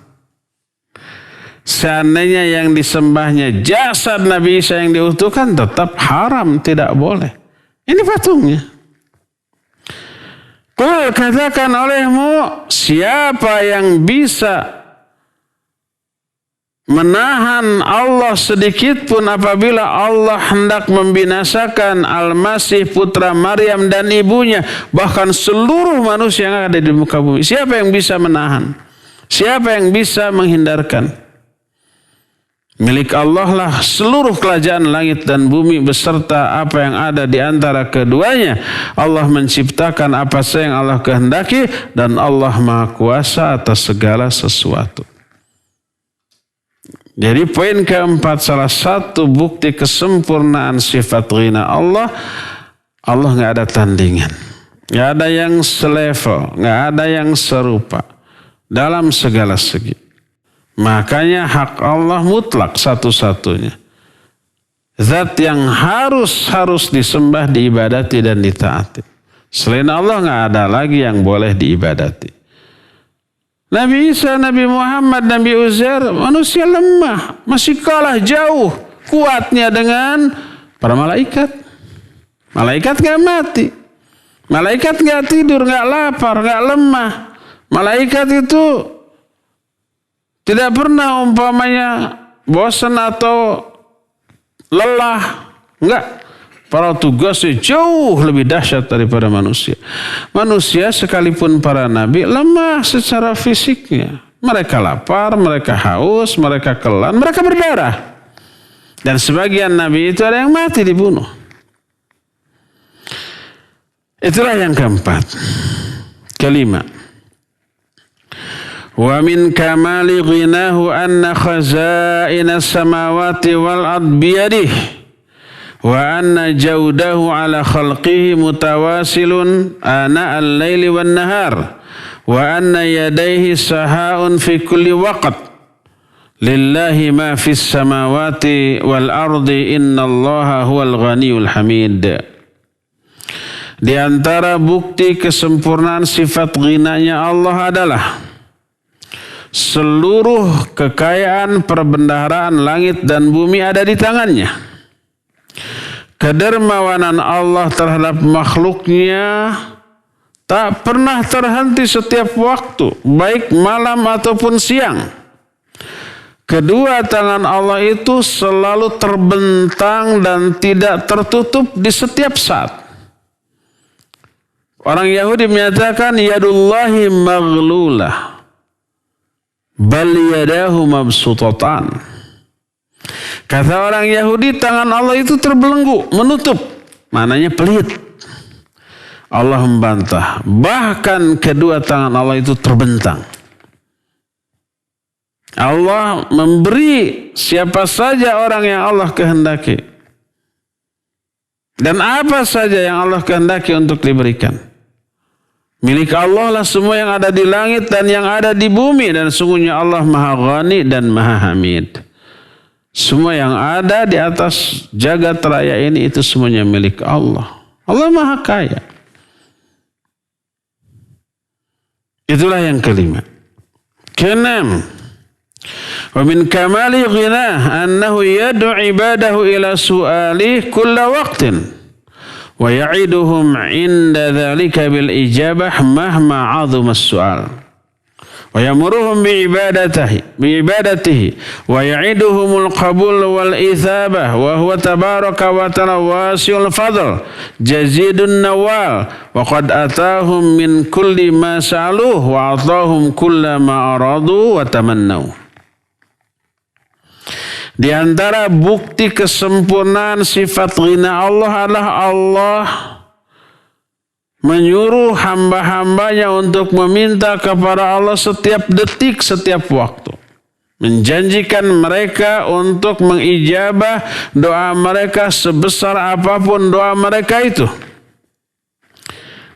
Seandainya yang disembahnya jasad Nabi Isa yang diutuhkan, tetap haram, tidak boleh. Ini patungnya. Qul, katakan olehmu, siapa yang bisa menahan Allah sedikit pun apabila Allah hendak membinasakan Al-Masih putra Maryam dan ibunya, bahkan seluruh manusia yang ada di muka bumi. Siapa yang bisa menahan? Siapa yang bisa menghindarkan? Milik Allah lah seluruh kerajaan langit dan bumi beserta apa yang ada di antara keduanya. Allah menciptakan apa saja yang Allah kehendaki dan Allah Maha Kuasa atas segala sesuatu. Jadi poin keempat, salah satu bukti kesempurnaan sifat ghina Allah, Allah nggak ada tandingan, nggak ada yang selevel, nggak ada yang serupa dalam segala segi. Makanya hak Allah mutlak satu-satunya, zat yang harus disembah, diibadati dan ditaati. Selain Allah nggak ada lagi yang boleh diibadati. Nabi Isa, Nabi Muhammad, Nabi Uzair, manusia lemah, masih kalah jauh kuatnya dengan para malaikat. Malaikat gak mati, malaikat gak tidur, gak lapar, gak lemah. Malaikat itu tidak pernah umpamanya bosan atau lelah, enggak. Para tugasnya jauh lebih dahsyat daripada manusia. Manusia sekalipun para nabi lemah secara fisiknya. Mereka lapar, mereka haus, mereka kelan, mereka berdarah. Dan sebagian nabi itu ada yang mati dibunuh. Itulah yang keempat. Kelima. Wa min kamali ghinahu anna khaza'ina samawati wal ard biyadihi. Wa anna jaudahu ala khalqihi mutawasilun ana al-laili wan nahar wa anna yadayhi sahaun fi kulli waqt lillahi ma fis samawati wal ardi innallaha huwal ghaniyul hamid. Di antara bukti kesempurnaan sifat ghinanya Allah adalah Seluruh kekayaan perbendaharaan langit dan bumi ada di tangannya. Kedermawanan Allah terhadap makhluknya tak pernah terhenti setiap waktu, baik malam ataupun siang. Kedua tangan Allah itu selalu terbentang dan tidak tertutup di setiap saat. Orang Yahudi menyatakan yadullahi maghlulah bal yadahu mabsutatan. Kata orang Yahudi, tangan Allah itu terbelenggu, menutup, maknanya pelit. Allah membantah, bahkan kedua tangan Allah itu terbentang. Allah memberi siapa saja orang yang Allah kehendaki. Dan apa saja yang Allah kehendaki untuk diberikan. Milik Allah lah semua yang ada di langit dan yang ada di bumi. Dan sungguhnya Allah Maha Ghani dan Maha Hamid. Semua yang ada di atas jagat raya ini itu semuanya milik Allah. Allah Maha Kaya. Itulah yang kelima. Keenam. Wa min kamali ghinah annahu yad'u ibadahu ila su'alih kulla waqtin. Wa ya'iduhum 'inda dzalika bil ijabah mahma 'azama as-su'al. Wa yamuruhum bi ibadatihi wa ya'iduhumul qabul wal itsabah wa huwa tabaraka wa ta'ala wasi'ul fadl jazidun nawal wa qad atahum min kulli ma sa'aluhu wa atahum kulla ma aradu wa tamannau. Di antara bukti kesempurnaan sifat ghina Allah adalah Allah menyuruh hamba-hambanya untuk meminta kepada Allah setiap detik, setiap waktu. Menjanjikan mereka untuk mengijabah doa mereka sebesar apapun doa mereka itu.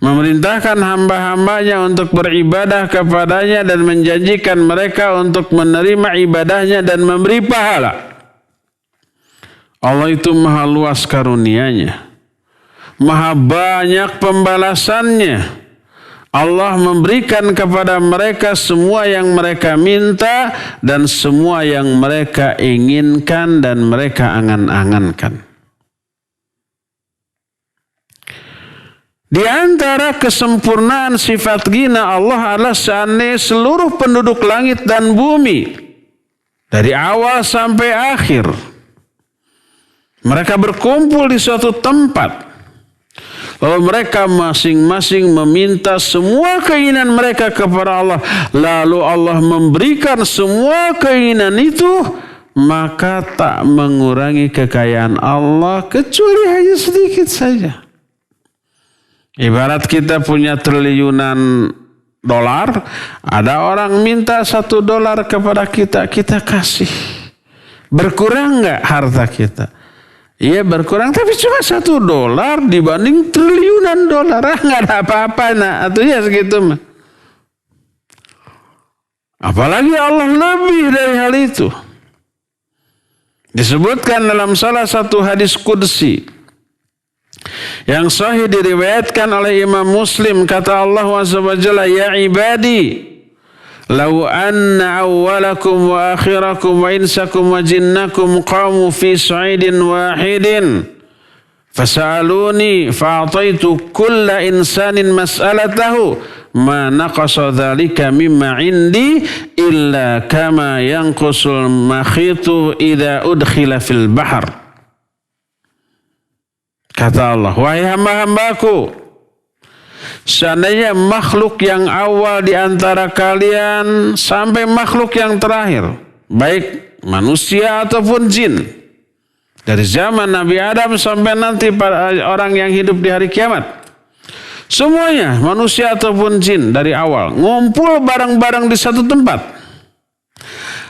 Memerintahkan hamba-hambanya untuk beribadah kepadanya dan menjanjikan mereka untuk menerima ibadahnya dan memberi pahala. Allah itu maha luas karunia-Nya, maha banyak pembalasannya. Allah memberikan kepada mereka semua yang mereka minta dan semua yang mereka inginkan dan mereka angan-angankan. Di antara kesempurnaan sifat ghina Allah adalah seandainya seluruh penduduk langit dan bumi dari awal sampai akhir mereka berkumpul di suatu tempat, lalu mereka masing-masing meminta semua keinginan mereka kepada Allah, lalu Allah memberikan semua keinginan itu, maka tak mengurangi kekayaan Allah kecuali hanya sedikit saja. Ibarat kita punya triliunan dolar, ada orang minta $1 kepada kita, kita kasih. Berkurang nggak harta kita? Iya berkurang, tapi cuma $1 dibanding triliunan dolar. Nggak ada apa-apa, nah, atunya segitu mah. Apalagi Allah lebih dari hal itu. Disebutkan dalam salah satu hadis qudsi yang sahih diriwayatkan oleh Imam Muslim, kata Allah Azza wa Jalla, ya ibadi, law anna awwalakum wa akhirakum wa insakum wa jinnakum qamu fi sa'idin wahidin fasa'aluni fa'ataitu kulla insanin mas'alatahu ma naqasa dhalika mimma indi illa kama yanqusul makhitu idza udkhila fil bahr. Kata Allah, wahai hamba-hambaku, seandainya makhluk yang awal di antara kalian sampai makhluk yang terakhir, baik manusia ataupun jin, dari zaman Nabi Adam sampai nanti para orang yang hidup di hari kiamat, semuanya manusia ataupun jin dari awal ngumpul bareng-bareng di satu tempat.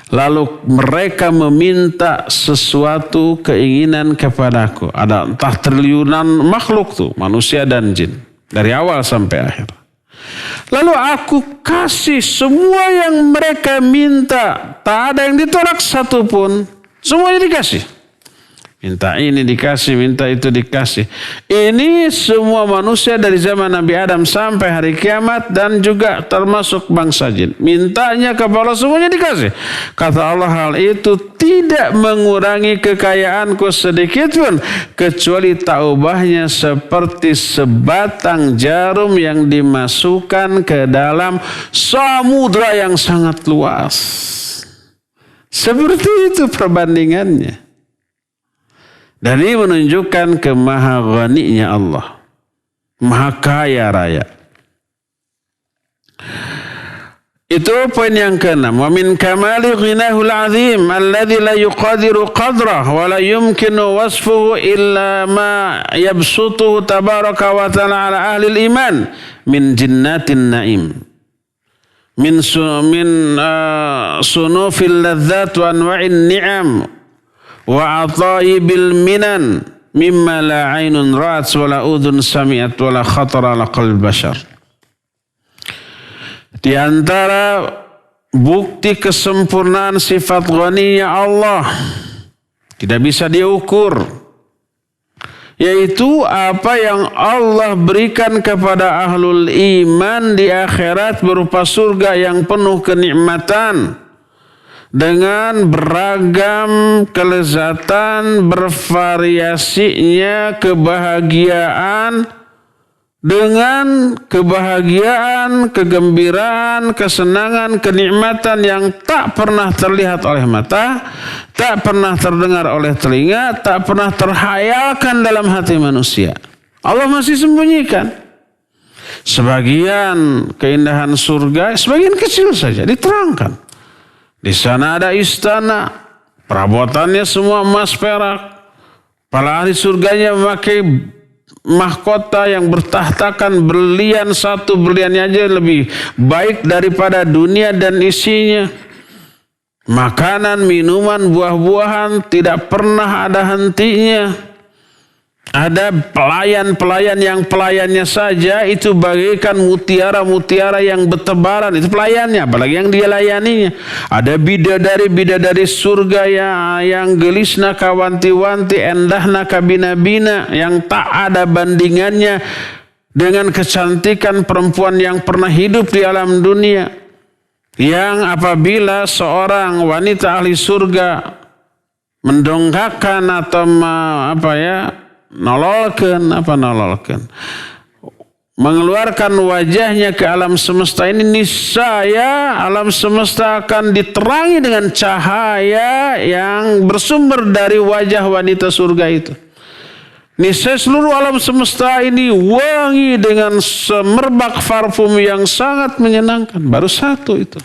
Lalu mereka meminta sesuatu keinginan kepadaku. Ada entah triliunan makhluk tuh, manusia dan jin, dari awal sampai akhir. Lalu aku kasih semua yang mereka minta. Tak ada yang ditolak satupun. Semuanya dikasih. Minta ini dikasih, minta itu dikasih. Ini semua manusia dari zaman Nabi Adam sampai hari kiamat dan juga termasuk bangsa jin. Mintanya kepada Allah semuanya dikasih. Kata Allah, hal itu tidak mengurangi kekayaanku sedikit pun kecuali tak ubahnya seperti sebatang jarum yang dimasukkan ke dalam samudra yang sangat luas. Seperti itu perbandingannya. Dan ini menunjukkan kemahaghaninya Allah. Maha kaya raya. Itu poin yang keenam. Wa min kamali ghinahul azim alladhi la yuqadiru qadrah wa la yumkinu wasfuhu illa ma yabsutuhu tabaraka wa ta'ala ala ahli iman min jinnatin na'im. Min sunufil ladzat wa anwa'in ni'am wa ataibil minan mimma la ainun ra'at wa la udhun sami'at wa la khatara ala qalbi bashar. Di antara bukti kesempurnaan sifat ghaniynya Allah tidak bisa diukur, yaitu apa yang Allah berikan kepada ahlul iman di akhirat berupa surga yang penuh kenikmatan dengan beragam kelezatan, bervariasinya kebahagiaan, dengan kebahagiaan, kegembiraan, kesenangan, kenikmatan yang tak pernah terlihat oleh mata, tak pernah terdengar oleh telinga, tak pernah terhayalkan dalam hati manusia. Allah masih sembunyikan. Sebagian keindahan surga, sebagian kecil saja diterangkan. Di sana ada istana, perabotannya semua emas perak. Para ahli surganya memakai mahkota yang bertahtakan berlian, satu berliannya aja lebih baik daripada dunia dan isinya. Makanan, minuman, buah-buahan tidak pernah ada hentinya. Ada pelayan-pelayan yang pelayannya saja itu bagaikan mutiara-mutiara yang bertebaran. Itu pelayannya, apalagi yang dia layaninya. Ada bidadari-bidadari surga yang gelisna kawanti-wanti, endahna kabina-bina, yang tak ada bandingannya dengan kecantikan perempuan yang pernah hidup di alam dunia. Yang apabila seorang wanita ahli surga mendongakkan atau nololkan, mengeluarkan wajahnya ke alam semesta ini, niscaya alam semesta akan diterangi dengan cahaya yang bersumber dari wajah wanita surga itu. Niscaya seluruh alam semesta ini wangi dengan semerbak parfum yang sangat menyenangkan. Baru satu itu.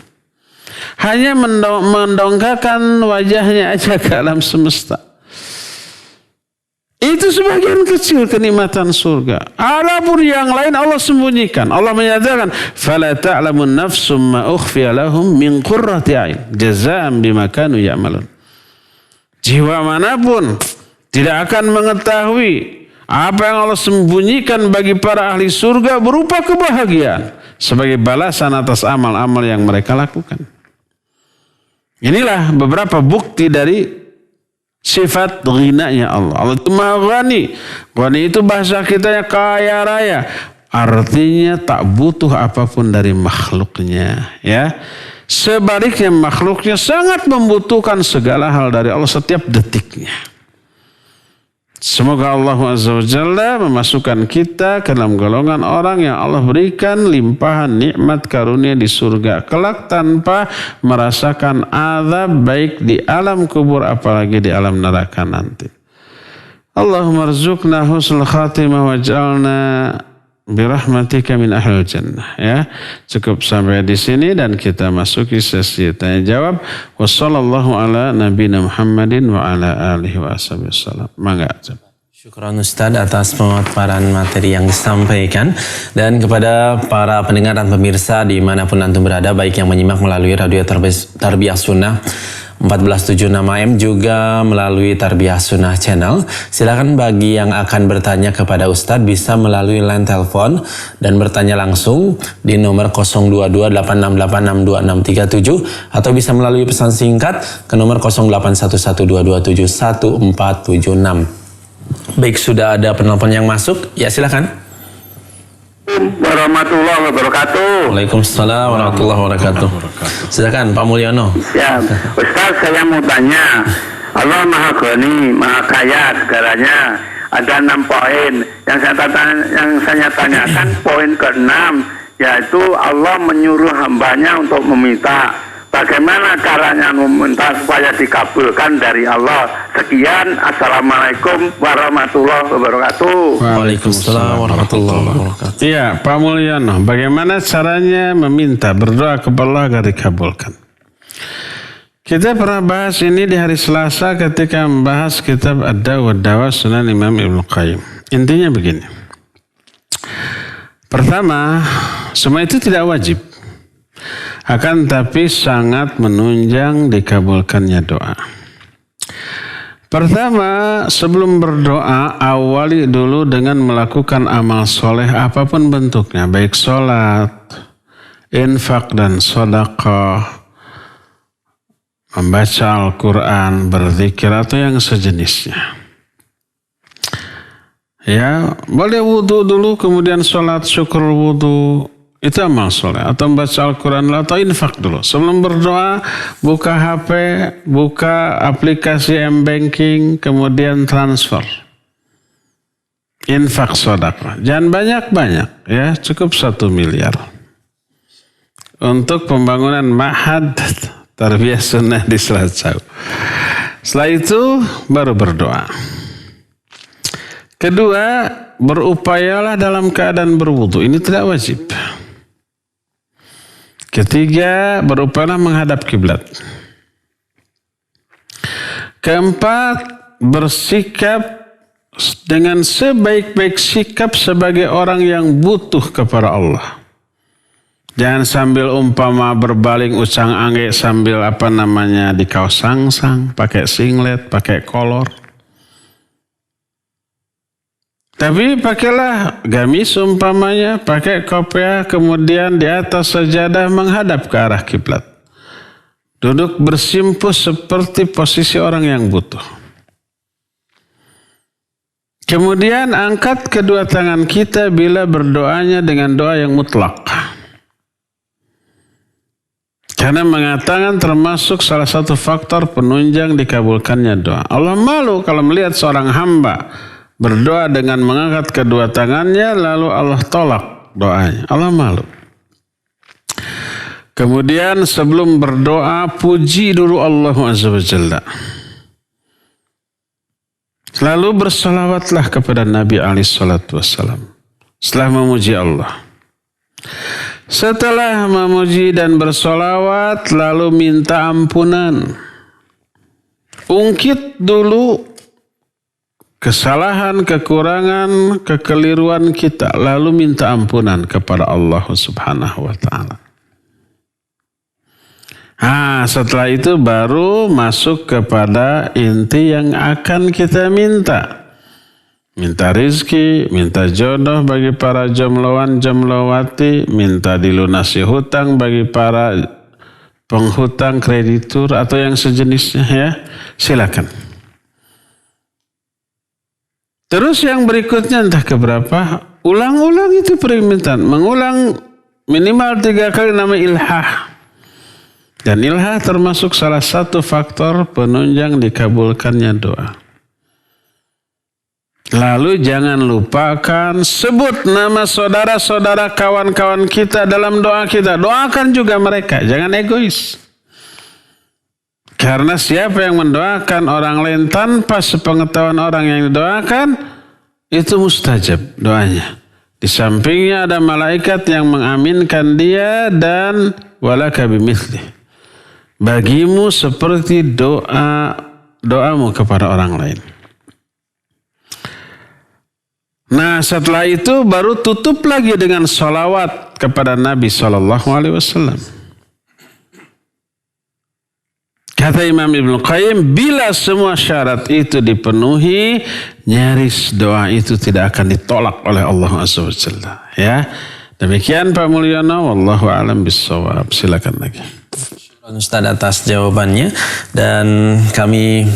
Hanya mendongakkan wajahnya aja ke alam semesta. Itu sebagian kecil kenikmatan surga. Adapun yang lain Allah sembunyikan. Allah menyatakan, "Fala ta'lamun nafsum ma ukhfiya lahum min qurrati a'yun jazaa'an bima kanu ya'malun." Jiwa manapun tidak akan mengetahui apa yang Allah sembunyikan bagi para ahli surga berupa kebahagiaan sebagai balasan atas amal-amal yang mereka lakukan. Inilah beberapa bukti dari sifat ghinanya Allah. Allah itu maha ghani. Ghani itu bahasa kitanya kaya raya. Artinya tak butuh apapun dari makhluknya. Ya. Sebaliknya makhluknya sangat membutuhkan segala hal dari Allah setiap detiknya. Semoga Allah Azza wa Jalla memasukkan kita ke dalam golongan orang yang Allah berikan limpahan nikmat karunia di surga kelak tanpa merasakan azab baik di alam kubur apalagi di alam neraka nanti. Allahumma rzuqna husnul khatimah waj'alna birahmatika min ahlil jannah. Ya, cukup sampai di sini dan kita masuki sesi tanya jawab. Wassallallahu ala nabiyina Muhammadin wa ala alihi wa sallam. Mangga. Syukran Ustaz atas pemaparan materi yang disampaikan, dan kepada para pendengar dan pemirsa dimanapun antum berada, baik yang menyimak melalui radio Tarbiyah Sunnah 1476 AM juga melalui Tarbiyah Sunnah Channel. Silakan bagi yang akan bertanya kepada Ustadz bisa melalui line telepon dan bertanya langsung di nomor 0228686267 atau bisa melalui pesan singkat ke nomor 081122711476. Baik, sudah ada penelpon yang masuk. Ya, silakan. Warahmatullahi wabarakatuh. Waalaikumsalam warahmatullahi wabarakatuh. Silakan Pak Mulyono. Ya, Ustaz, saya mau tanya. Allah Maha Ghani, Maha Kaya segalanya. Ada 6 poin. Yang saya tanyakan poin ke-6, yaitu Allah menyuruh hambanya untuk meminta. Bagaimana caranya meminta supaya dikabulkan dari Allah? Sekian, Assalamualaikum warahmatullahi wabarakatuh. Waalaikumsalam warahmatullahi wabarakatuh. Iya, Pak Mulyono, bagaimana caranya meminta berdoa kepada Allah agar dikabulkan? Kita pernah bahas ini di hari Selasa ketika membahas kitab Ad-Dawa Dawa Sunan Imam Ibnu Qayyim. Intinya begini. Pertama, semua itu tidak wajib. Akan tapi sangat menunjang dikabulkannya doa. Pertama, sebelum berdoa, awali dulu dengan melakukan amal soleh apapun bentuknya. Baik sholat, infak dan sedekah, membaca Al-Quran, berzikir atau yang sejenisnya. Ya, boleh wudu dulu kemudian sholat syukur wudu. Itu amal soleh. Atau membaca Al-Quran atau infak dulu. Sebelum berdoa, buka HP, buka aplikasi M-Banking, kemudian transfer. Infak sedekah. Jangan banyak-banyak, ya, cukup 1 miliar. Untuk pembangunan Ma'had Tarbiyah Sunnah di Selacau. Setelah itu, baru berdoa. Kedua, berupayalah dalam keadaan berwudu. Ini tidak wajib. Ketiga, berupayalah menghadap kiblat. Keempat, bersikap dengan sebaik-baik sikap sebagai orang yang butuh kepada Allah. Jangan sambil umpama berbaling ucang-angge sambil di kaos sangsang, pakai singlet, pakai kolor. Tapi pakailah gamis umpamanya, pakai kopiah, kemudian di atas sajadah menghadap ke arah kiblat. Duduk bersimpus seperti posisi orang yang butuh. Kemudian angkat kedua tangan kita bila berdoanya dengan doa yang mutlak. Karena mengatakan termasuk salah satu faktor penunjang dikabulkannya doa. Allah malu kalau melihat seorang hamba berdoa dengan mengangkat kedua tangannya, lalu Allah tolak doanya. Allah malu. Kemudian sebelum berdoa, puji dulu Allah Azza wa Jalla. Lalu bersalawatlah kepada Nabi SAW. Setelah memuji Allah. Setelah memuji dan bersalawat, lalu minta ampunan. Ungkit dulu kesalahan, kekurangan, kekeliruan kita, lalu minta ampunan kepada Allah Subhanahu wa Ta'ala. Setelah itu baru masuk kepada inti yang akan kita minta. Minta rizki, minta jodoh bagi para jombloan, jomblowati, minta dilunasi hutang bagi para penghutang, kreditur, atau yang sejenisnya, ya. Silakan. Terus yang berikutnya entah keberapa, ulang-ulang itu permintaan. Mengulang minimal 3 kali nama ilhah. Dan ilhah termasuk salah satu faktor penunjang dikabulkannya doa. Lalu jangan lupakan sebut nama saudara-saudara kawan-kawan kita dalam doa kita. Doakan juga mereka, jangan egois. Karena siapa yang mendoakan orang lain tanpa sepengetahuan orang yang didoakan, itu mustajab doanya. Di sampingnya ada malaikat yang mengaminkan dia dan walaka bimithli. Bagimu seperti doamu kepada orang lain. Nah, setelah itu baru tutup lagi dengan salawat kepada Nabi SAW. Kata Imam Ibnu Qayyim, bila semua syarat itu dipenuhi, nyaris doa itu tidak akan ditolak oleh Allah Azza wa Jalla. Ya, demikian Pak Mulyono, wallahu a'lam bishawab. Silakan lagi. Ustaz atas jawabannya, dan kami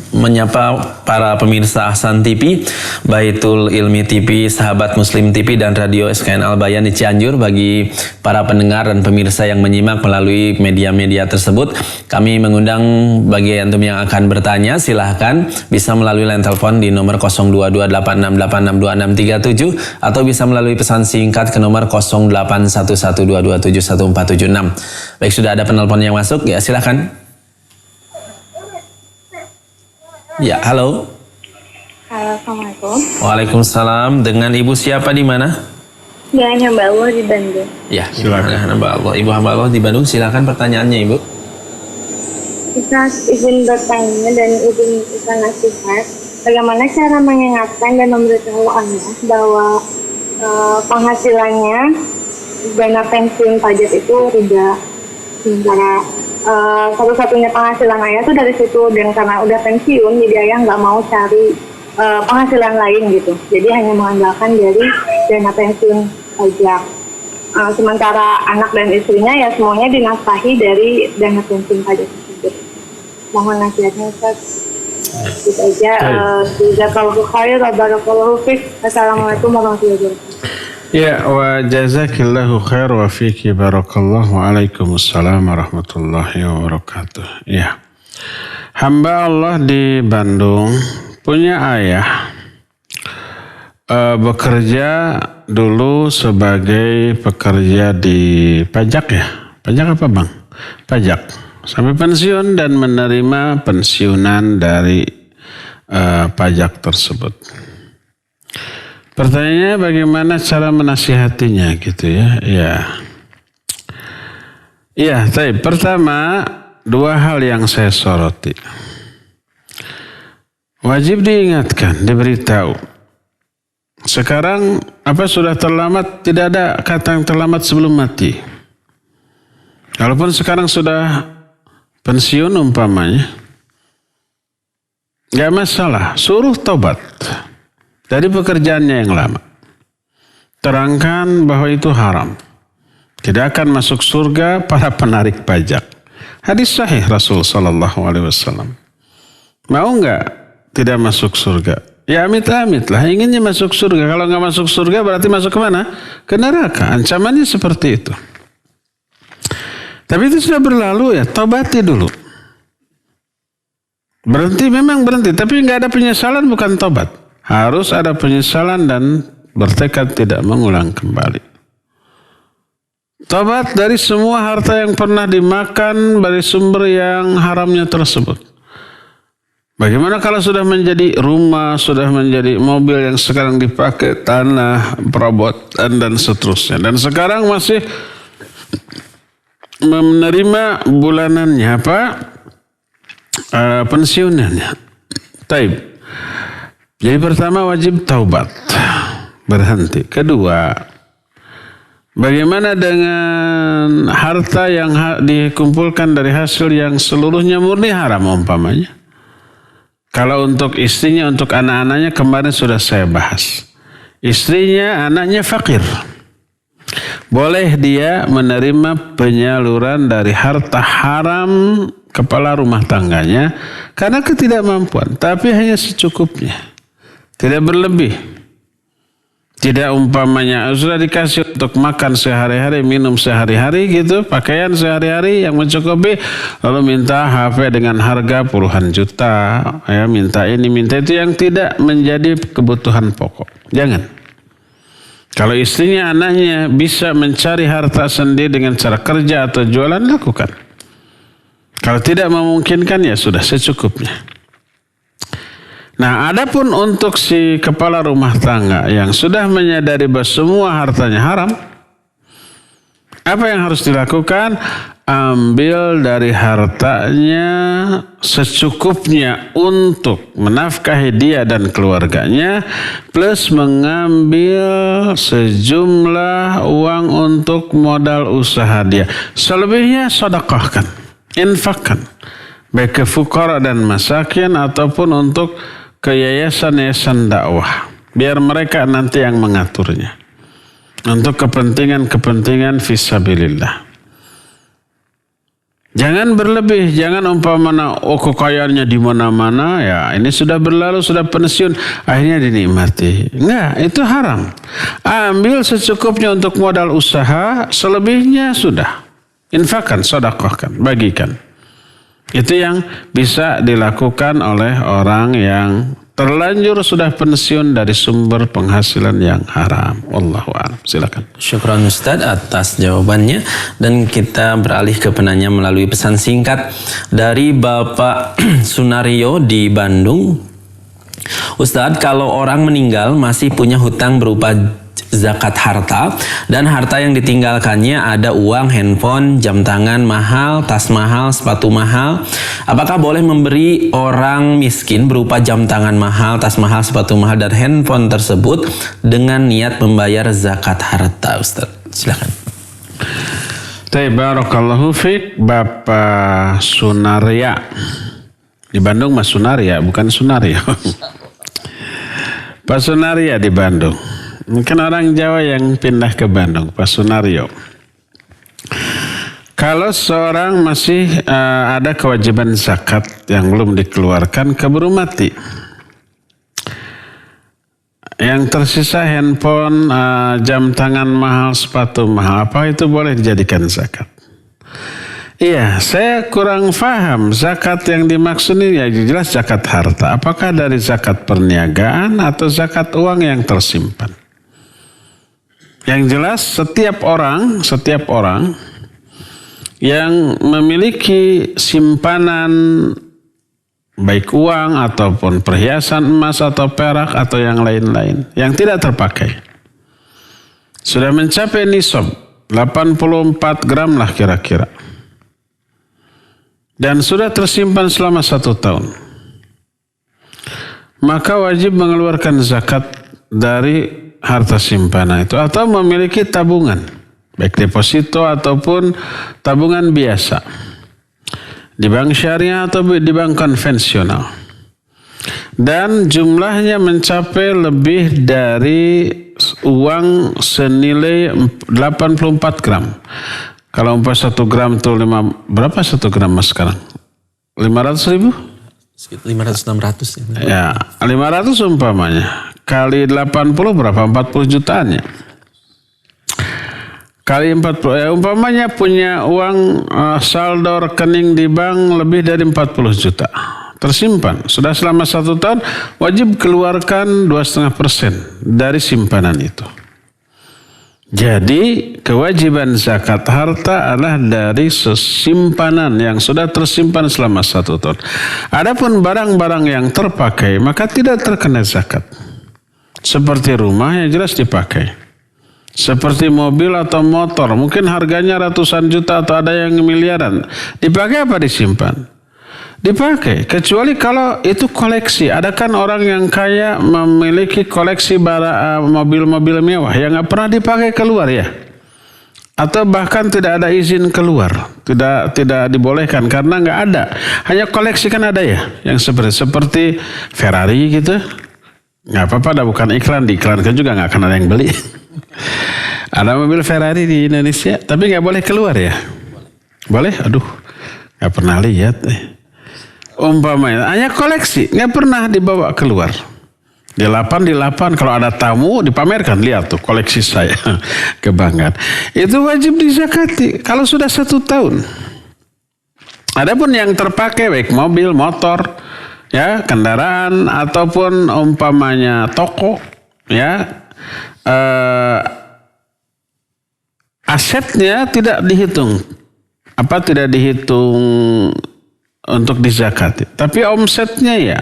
menyapa para pemirsa Ahsan TV, Baitul Ilmi TV, Sahabat Muslim TV, dan Radio SKN Al Bayan di Cianjur. Bagi para pendengar dan pemirsa yang menyimak melalui media-media tersebut, kami mengundang bagi antum yang akan bertanya, silahkan bisa melalui line telepon di nomor 022868662637 atau bisa melalui pesan singkat ke nomor 081122711476. Baik, sudah ada penelpon yang masuk, ya silahkan. Ya, halo. Halo, Assalamualaikum. Waalaikumsalam. Dengan Ibu siapa di mana? Ya, hamba Allah di Bandung. Ya, silakan. Hamba Allah. Ibu hamba Allah di Bandung. Silakan pertanyaannya, Ibu. Kita izin bertanya dan izin kita nasihat. Bagaimana cara mengingatkan dan memberitahu anak bahwa penghasilannya dana pensiun pajak itu riba. Sementara satu-satunya penghasilan ayah tuh dari situ, dan karena udah pensiun jadi ayah nggak mau cari penghasilan lain gitu, jadi hanya mengandalkan dari dana pensiun pajak. Sementara anak dan istrinya ya semuanya dinafkahi dari dana pensiun pajak tersebut. Mohon nasihatnya Ustaz. Itu aja. Jazakallahu khair wa barakallahu fiik. Assalamualaikum warahmatullahi wabarakatuh. Ya, wa jazakillahu khair wa fiki barakallahu. Waalaikumsalam warahmatullahi wabarakatuh. Ya, hamba Allah di Bandung punya ayah bekerja dulu sebagai pekerja di pajak, ya. Pajak apa bang? Pajak. Sampai pensiun dan menerima pensiunan dari pajak tersebut. Pertanyaannya bagaimana cara menasihatinya gitu ya. Iya, tapi pertama dua hal yang saya soroti. Wajib diingatkan, diberitahu. Sekarang apa sudah terlambat? Tidak ada kata yang terlambat sebelum mati. Walaupun sekarang sudah pensiun umpamanya, gak masalah, suruh tobat dari pekerjaannya yang lama. Terangkan bahwa itu haram. Tidak akan masuk surga para penarik pajak. Hadis sahih Rasul sallallahu alaihi wasallam. Mau enggak tidak masuk surga? Ya amit-amit lah, inginnya masuk surga. Kalau enggak masuk surga berarti masuk ke mana? Ke neraka. Ancamannya seperti itu. Tapi itu sudah berlalu ya, tobati dulu. Berhenti memang berhenti, tapi enggak ada penyesalan bukan tobat. Harus ada penyesalan dan bertekad tidak mengulang kembali. Tobat dari semua harta yang pernah dimakan dari sumber yang haramnya tersebut. Bagaimana kalau sudah menjadi rumah, sudah menjadi mobil yang sekarang dipakai, tanah, perabotan dan seterusnya. Dan sekarang masih menerima bulanannya pensiunannya. Taib. Jadi pertama wajib taubat, berhenti. Kedua, bagaimana dengan harta yang dikumpulkan dari hasil yang seluruhnya murni haram umpamanya? Kalau untuk istrinya, untuk anak-anaknya kemarin sudah saya bahas. Istrinya, anaknya fakir. Boleh dia menerima penyaluran dari harta haram kepala rumah tangganya karena ketidakmampuan, tapi hanya secukupnya. Tidak berlebih. Tidak umpamanya sudah dikasih untuk makan sehari-hari, minum sehari-hari gitu, pakaian sehari-hari yang mencukupi, lalu minta HP dengan harga puluhan juta, ya minta ini, minta itu yang tidak menjadi kebutuhan pokok. Jangan. Kalau istrinya, anaknya bisa mencari harta sendiri dengan cara kerja atau jualan, lakukan. Kalau tidak memungkinkan ya sudah secukupnya. Nah, adapun untuk si kepala rumah tangga yang sudah menyadari bahwa semua hartanya haram, apa yang harus dilakukan? Ambil dari hartanya secukupnya untuk menafkahi dia dan keluarganya, plus mengambil sejumlah uang untuk modal usaha dia. Selebihnya sedekahkan, infakkan. baik ke fuqara dan masakin ataupun untuk ke yayasan-yayasan dakwah. Biar mereka nanti yang mengaturnya. Untuk kepentingan-kepentingan fisabilillah. Jangan berlebih, jangan umpamana kekayaannya di mana-mana, ya ini sudah berlalu, sudah pensiun, akhirnya dinikmati. Enggak, itu haram. Ambil secukupnya untuk modal usaha, selebihnya sudah. Infakkan, sedekahkan, bagikan. Itu yang bisa dilakukan oleh orang yang terlanjur sudah pensiun dari sumber penghasilan yang haram. Wallahu a'lam. Silakan. Syukran Ustadz atas jawabannya. Dan kita beralih ke penanya melalui pesan singkat dari Bapak Sunario di Bandung. Ustadz, kalau orang meninggal masih punya hutang berupa zakat harta dan harta yang ditinggalkannya ada uang, handphone, jam tangan mahal, tas mahal, sepatu mahal. Apakah boleh memberi orang miskin berupa jam tangan mahal, tas mahal, sepatu mahal dan handphone tersebut dengan niat membayar zakat harta? Ustaz, silakan. Barakallahu fiik, Bapak Sunaria. Di Bandung Mas Sunaria, bukan Sunario. Pak Sunaria di Bandung. Mungkin orang Jawa yang pindah ke Bandung, Pak Sunario. Kalau seorang masih ada kewajiban zakat yang belum dikeluarkan, keburu mati. Yang tersisa handphone, jam tangan mahal, sepatu mahal, apa itu boleh dijadikan zakat? Iya, saya kurang paham zakat yang dimaksud ini, ya jelas zakat harta. Apakah dari zakat perniagaan atau zakat uang yang tersimpan? Yang jelas setiap orang yang memiliki simpanan baik uang ataupun perhiasan emas atau perak atau yang lain-lain yang tidak terpakai sudah mencapai nisab 84 gram lah kira-kira dan sudah tersimpan selama 1 tahun, maka wajib mengeluarkan zakat dari harta simpanan itu atau memiliki tabungan baik deposito ataupun tabungan biasa di bank syariah atau di bank konvensional dan jumlahnya mencapai lebih dari uang senilai 84 gram. Kalau 1 gram itu berapa 1 gram mas sekarang? 500.000? 500-600 ya. 500 umpamanya kali 80 berapa? 40 jutaan ya. Kali 40 ya, umpamanya punya uang saldo rekening di bank lebih dari 40 juta tersimpan sudah selama 1 tahun, wajib keluarkan 2,5% dari simpanan itu. Jadi kewajiban zakat harta adalah dari simpanan yang sudah tersimpan selama 1 tahun. Adapun barang-barang yang terpakai maka tidak terkena zakat. Seperti rumah yang jelas dipakai. Seperti mobil atau motor, mungkin harganya ratusan juta atau ada yang miliaran. Dipakai apa disimpan? Dipakai, kecuali kalau itu koleksi. Ada kan orang yang kaya memiliki koleksi mobil-mobil mewah yang nggak pernah dipakai keluar ya, atau bahkan tidak ada izin keluar, tidak dibolehkan karena nggak ada. Hanya koleksi kan ada ya, yang seperti Ferrari gitu. Nggak apa-apa, ada bukan iklan, diiklankan juga nggak akan ada yang beli. Ada mobil Ferrari di Indonesia, tapi nggak boleh keluar ya? Boleh? Aduh, nggak pernah lihat. Umpamanya hanya koleksi, nggak pernah dibawa keluar. Dilapan kalau ada tamu dipamerkan, lihat tuh koleksi saya, kebanggaan. Itu wajib dizakati kalau sudah 1 tahun. Adapun yang terpakai baik mobil, motor, ya kendaraan ataupun umpamanya toko, ya asetnya tidak dihitung. Tidak dihitung untuk dizakati. Tapi omsetnya ya,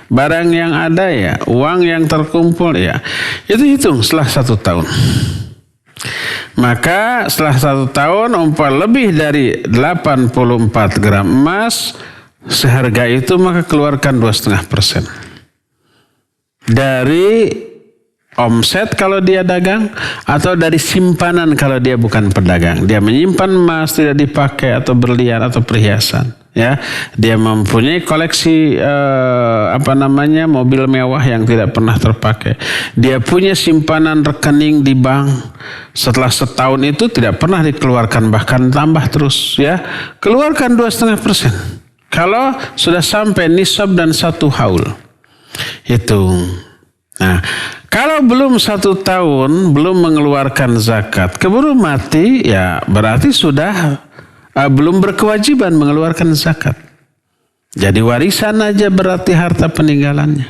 barang yang ada ya, uang yang terkumpul ya, itu hitung setelah 1 tahun. Maka setelah 1 tahun lebih dari 84 gram emas seharga itu, maka keluarkan 2,5% dari omset kalau dia dagang, atau dari simpanan kalau dia bukan pedagang. Dia menyimpan emas tidak dipakai atau berlian atau perhiasan. Ya, dia mempunyai koleksi mobil mewah yang tidak pernah terpakai. Dia punya simpanan rekening di bank. Setelah setahun itu tidak pernah dikeluarkan, bahkan tambah terus. Ya, keluarkan 2,5%. Kalau sudah sampai nisab dan 1 haul, hitung. Nah, kalau belum 1 tahun belum mengeluarkan zakat, keburu mati, ya berarti sudah belum berkewajiban mengeluarkan zakat. Jadi warisan aja berarti harta peninggalannya.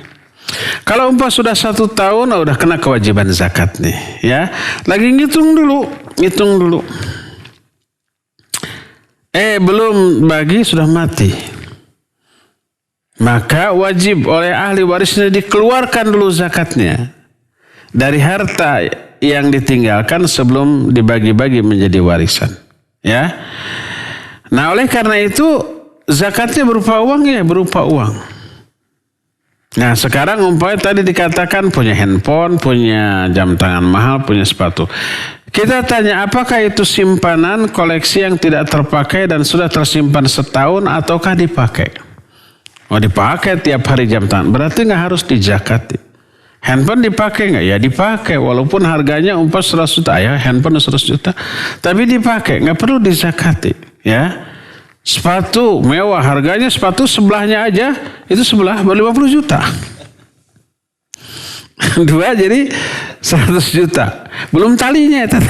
Kalau umpah sudah 1 tahun, udah kena kewajiban zakat nih, ya. Lagi ngitung dulu. Belum bagi sudah mati. Maka wajib oleh ahli warisnya dikeluarkan dulu zakatnya dari harta yang ditinggalkan sebelum dibagi-bagi menjadi warisan, ya. Nah, oleh karena itu zakatnya berupa uang, ya, berupa uang. Nah, sekarang umpamanya tadi dikatakan punya handphone, punya jam tangan mahal, punya sepatu. Kita tanya, apakah itu simpanan koleksi yang tidak terpakai dan sudah tersimpan setahun ataukah dipakai? Oh, dipakai tiap hari jam tangan, berarti nggak harus dizakati. Handphone dipakai nggak? Ya dipakai, walaupun harganya umpah 100 juta, ya handphone 100 juta, tapi dipakai, nggak perlu dizakati, ya. Sepatu mewah, harganya sepatu sebelahnya aja, itu sebelah 50 juta. 2 jadi 100 juta, belum talinya ya.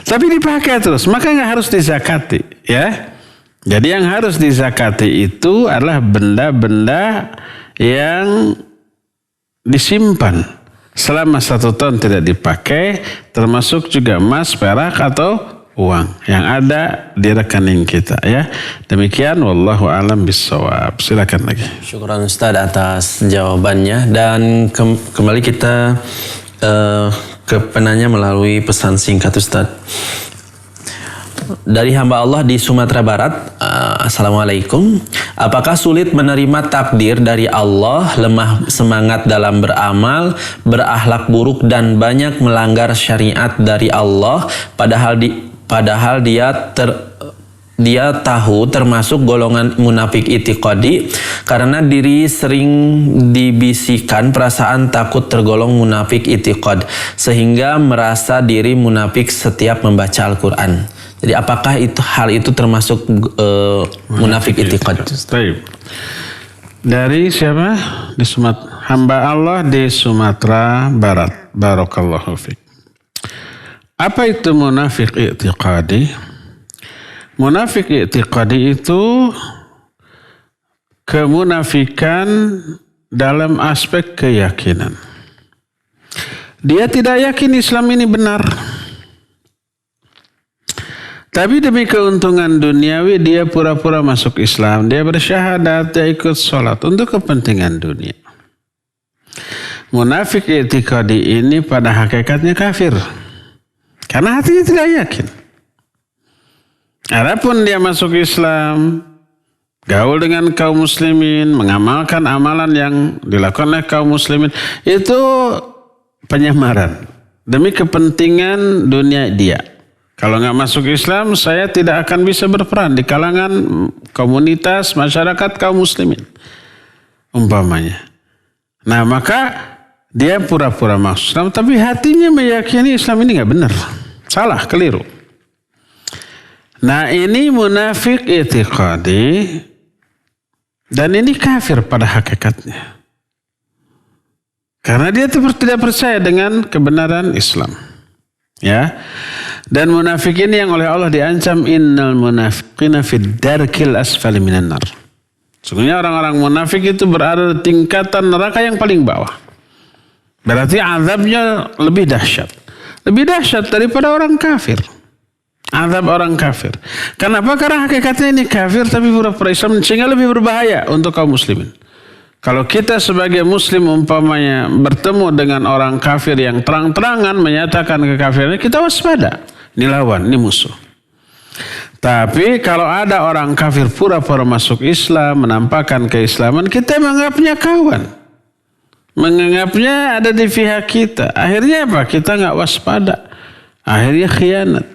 Tapi dipakai terus, maka nggak harus dizakati, ya. Jadi yang harus dizakati itu adalah benda-benda yang disimpan selama 1 tahun tidak dipakai, termasuk juga emas, perak atau uang yang ada di rekening kita, ya. Demikian, wallahu a'lam bissawab. Silakan lagi. Syukran Ustaz atas jawabannya, dan kembali kita ke penanya melalui pesan singkat Ustaz. Dari hamba Allah di Sumatera Barat. Assalamualaikum. Apakah sulit menerima takdir dari Allah, lemah semangat dalam beramal, berakhlak buruk dan banyak melanggar syariat dari Allah, padahal dia tahu termasuk golongan munafik i'tiqadi, karena diri sering dibisikkan perasaan takut tergolong munafik i'tiqad sehingga merasa diri munafik setiap membaca Al-Quran. Jadi apakah hal itu termasuk munafik i'tiqad? Baik. Dari siapa? Di hamba Allah di Sumatera Barat. Barakallahu fiik. Apa itu munafik i'tiqadi? Munafik i'tiqadi itu kemunafikan dalam aspek keyakinan. Dia tidak yakin Islam ini benar. Tapi demi keuntungan duniawi dia pura-pura masuk Islam. Dia bersyahadat, dia ikut sholat untuk kepentingan dunia. Munafik i'tiqadi ini pada hakikatnya kafir. Karena hatinya tidak yakin. Adapun dia masuk Islam, gaul dengan kaum muslimin, mengamalkan amalan yang dilakukan oleh kaum muslimin, itu penyamaran demi kepentingan dunia dia. Kalau nggak masuk Islam, saya tidak akan bisa berperan di kalangan komunitas masyarakat kaum muslimin, umpamanya. Nah, maka dia pura-pura masuk Islam, tapi hatinya meyakini Islam ini nggak benar, salah, keliru. Nah, ini munafik i'tiqadi dan ini kafir pada hakikatnya. Karena dia tidak percaya dengan kebenaran Islam. Ya. Dan munafik ini yang oleh Allah diancam, innal munafiqina fid darkil asfali minan nar. Sesungguhnya orang-orang munafik itu berada di tingkatan neraka yang paling bawah. Berarti azabnya lebih dahsyat. Lebih dahsyat daripada orang kafir. Azab orang kafir. Kenapa? Karena hakikatnya ini kafir tapi pura-pura Islam, sehingga lebih berbahaya untuk kaum muslimin. Kalau kita sebagai muslim umpamanya bertemu dengan orang kafir yang terang-terangan menyatakan kekafirannya, kita waspada. Ini lawan, ini musuh. Tapi kalau ada orang kafir pura-pura masuk Islam, menampakkan keislaman, kita menganggapnya kawan. Menganggapnya ada di pihak kita. Akhirnya apa? Kita nggak waspada. Akhirnya khianat.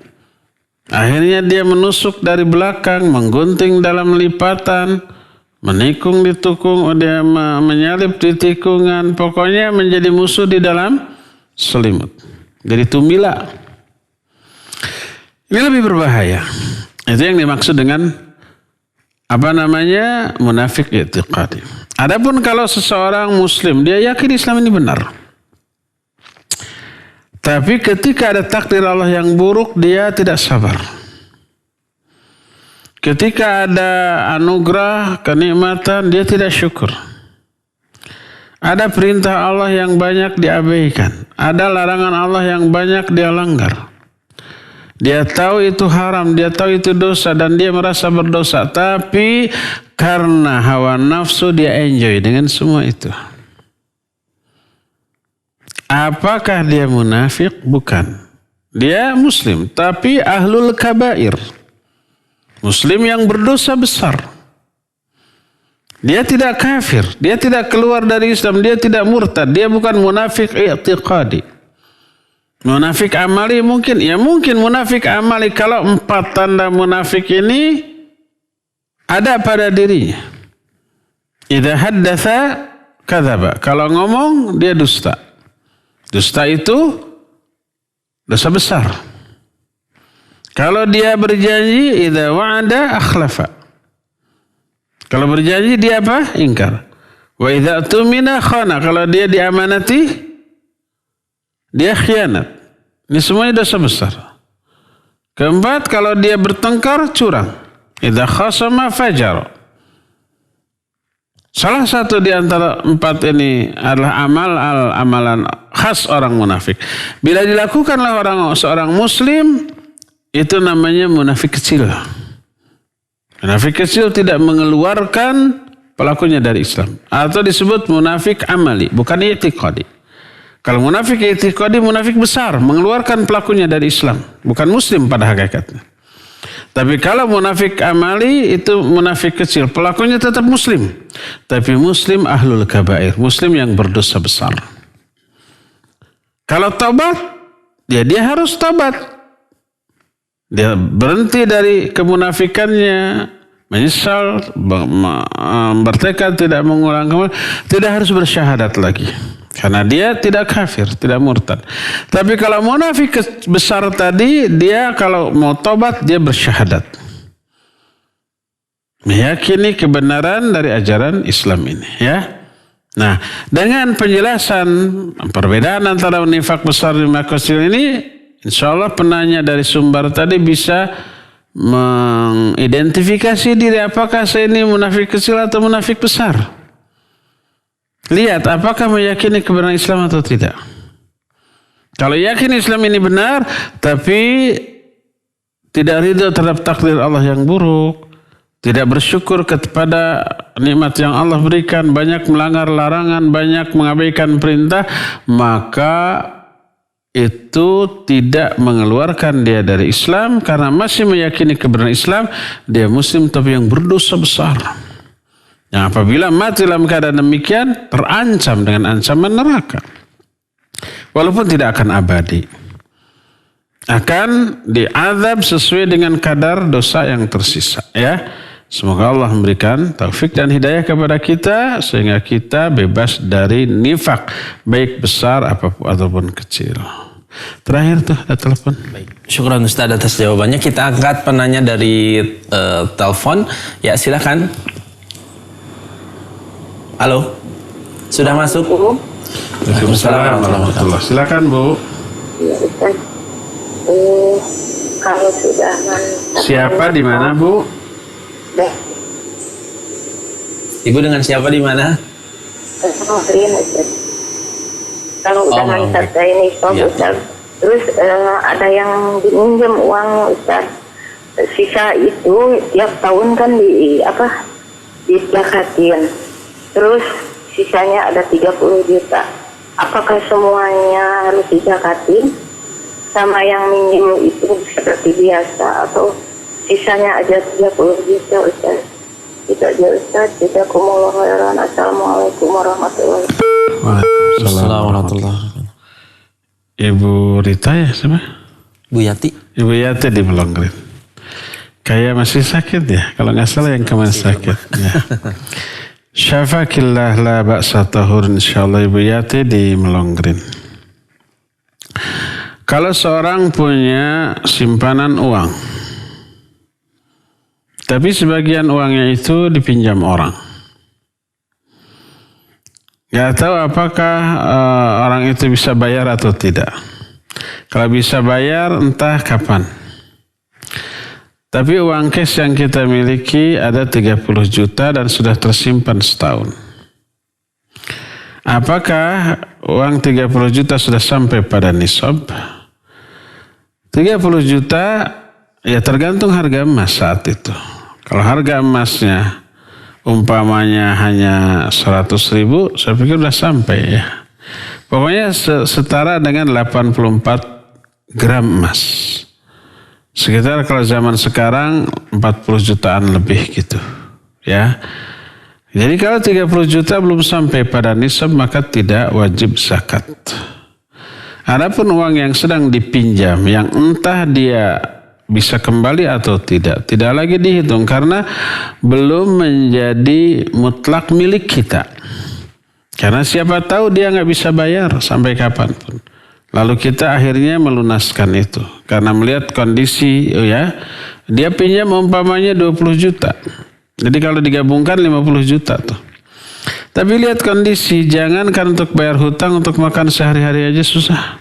Akhirnya dia menusuk dari belakang, menggunting dalam lipatan, menikung di tukung, dia menyalip di tikungan, pokoknya menjadi musuh di dalam selimut. Jadi tumbila. Ini lebih berbahaya. Itu yang dimaksud dengan munafik i'tiqadi. Adapun kalau seseorang muslim, dia yakin Islam ini benar. Tapi ketika ada takdir Allah yang buruk, dia tidak sabar. Ketika ada anugerah, kenikmatan, dia tidak syukur. Ada perintah Allah yang banyak diabaikan. Ada larangan Allah yang banyak dia langgar. Dia tahu itu haram, dia tahu itu dosa, dan dia merasa berdosa. Tapi karena hawa nafsu dia enjoy dengan semua itu. Apakah dia munafik? Bukan. Dia muslim, tapi ahlul kabair. Muslim yang berdosa besar. Dia tidak kafir, dia tidak keluar dari Islam, dia tidak murtad, dia bukan munafik i'tiqadi. Munafik amali mungkin, ya mungkin munafik amali kalau 4 tanda munafik ini ada pada dirinya. Idza haddatsa kadzaba, kalau ngomong dia dusta. Dusta itu dosa besar. Kalau dia berjanji, idza wa'ada akhlafa. Kalau berjanji dia apa? Ingkar. Wa idza tumina khana, kalau dia diamanati dia khianat. Ini semuanya dosa besar. Keempat, kalau dia bertengkar, curang. Idza khasama fajar. Salah satu di antara 4 ini adalah amalan khas orang munafik. Bila dilakukanlah seorang muslim, itu namanya munafik kecil. Munafik kecil tidak mengeluarkan pelakunya dari Islam. Atau disebut munafik amali, bukan i'tiqadi. Kalau munafik i'tiqadi, munafik besar, mengeluarkan pelakunya dari Islam. Bukan muslim pada hakikatnya. Tapi kalau munafik amali, itu munafik kecil. Pelakunya tetap muslim. Tapi muslim ahlul kabair. Muslim yang berdosa besar. Kalau tobat, dia harus tobat. Dia berhenti dari kemunafikannya, menyesal, bertekad tidak mengulang kembali, tidak harus bersyahadat lagi. Karena dia tidak kafir, tidak murtad. Tapi kalau munafik besar tadi, dia kalau mau tobat, dia bersyahadat. Meyakini kebenaran dari ajaran Islam ini. Ya. Nah, dengan penjelasan perbedaan antara nifak besar dan nifak kecil ini, insya Allah penanya dari sumber tadi bisa mengidentifikasi diri, apakah saya ini munafik kecil atau munafik besar. Lihat apakah meyakini kebenaran Islam atau tidak. Kalau yakin Islam ini benar, tapi tidak ridho terhadap takdir Allah yang buruk, tidak bersyukur kepada nikmat yang Allah berikan, banyak melanggar larangan, banyak mengabaikan perintah, maka itu tidak mengeluarkan dia dari Islam, karena masih meyakini kebenaran Islam. Dia muslim tapi yang berdosa besar. Yang apabila mati dalam keadaan demikian, terancam dengan ancaman neraka. Walaupun tidak akan abadi. Akan diazab sesuai dengan kadar dosa yang tersisa. Ya, semoga Allah memberikan taufik dan hidayah kepada kita, sehingga kita bebas dari nifak, baik besar ataupun kecil. Terakhir tuh ada telepon. Baik. Syukran Ustaz atas jawabannya. Kita angkat penanya dari telepon. Ya, silakan. Halo, sudah masuk? Waalaikumsalam warahmatullahi. Silakan Bu. Ya Ustaz, kalau sudah Siapa di mana Bu? Ibu dengan siapa di mana? Ustaz. Kalau udah mantap ini Ustaz, terus ada yang diminjam uang Ustaz, sisa itu tiap tahun kan dizakatin. Terus sisanya ada 30 juta. Apakah semuanya harus dizakatin? Sama yang minjem itu seperti biasa atau sisanya aja 30 juta Ustaz? Itu aja Ustaz. Jazakumullah khairan. Assalamualaikum warahmatullahi wabarakatuh. Waalaikumsalam warahmatullahi wabarakatuh. Ibu Rita ya siapa? Bu Yati. Ibu Yati di Melonggrin. Kayak masih sakit ya, kalau nggak salah yang kemarin sakit. Ya. Syafakillah la ba'sa tahur, insyaallah Ibu Yati di Melonggrin. Kalau seorang punya simpanan uang, tapi sebagian uangnya itu dipinjam orang, nggak tahu apakah orang itu bisa bayar atau tidak. Kalau bisa bayar entah kapan. Tapi uang cash yang kita miliki ada 30 juta dan sudah tersimpan setahun. Apakah uang 30 juta sudah sampai pada nisab? 30 juta ya tergantung harga emas saat itu. Kalau harga emasnya umpamanya hanya 100.000, saya pikir sudah sampai ya. Pokoknya setara dengan 84 gram emas. Sekitar kalau zaman sekarang 40 jutaan lebih gitu. Ya. Jadi kalau 30 juta belum sampai pada nisab maka tidak wajib zakat. Adapun uang yang sedang dipinjam yang entah dia bisa kembali atau tidak lagi dihitung karena belum menjadi mutlak milik kita. Karena siapa tahu dia nggak bisa bayar sampai kapanpun. Lalu kita akhirnya melunaskan itu. Karena melihat kondisi, dia pinjam umpamanya 20 juta. Jadi kalau digabungkan 50 juta tuh. Tapi lihat kondisi, jangankan untuk bayar hutang, untuk makan sehari-hari aja susah.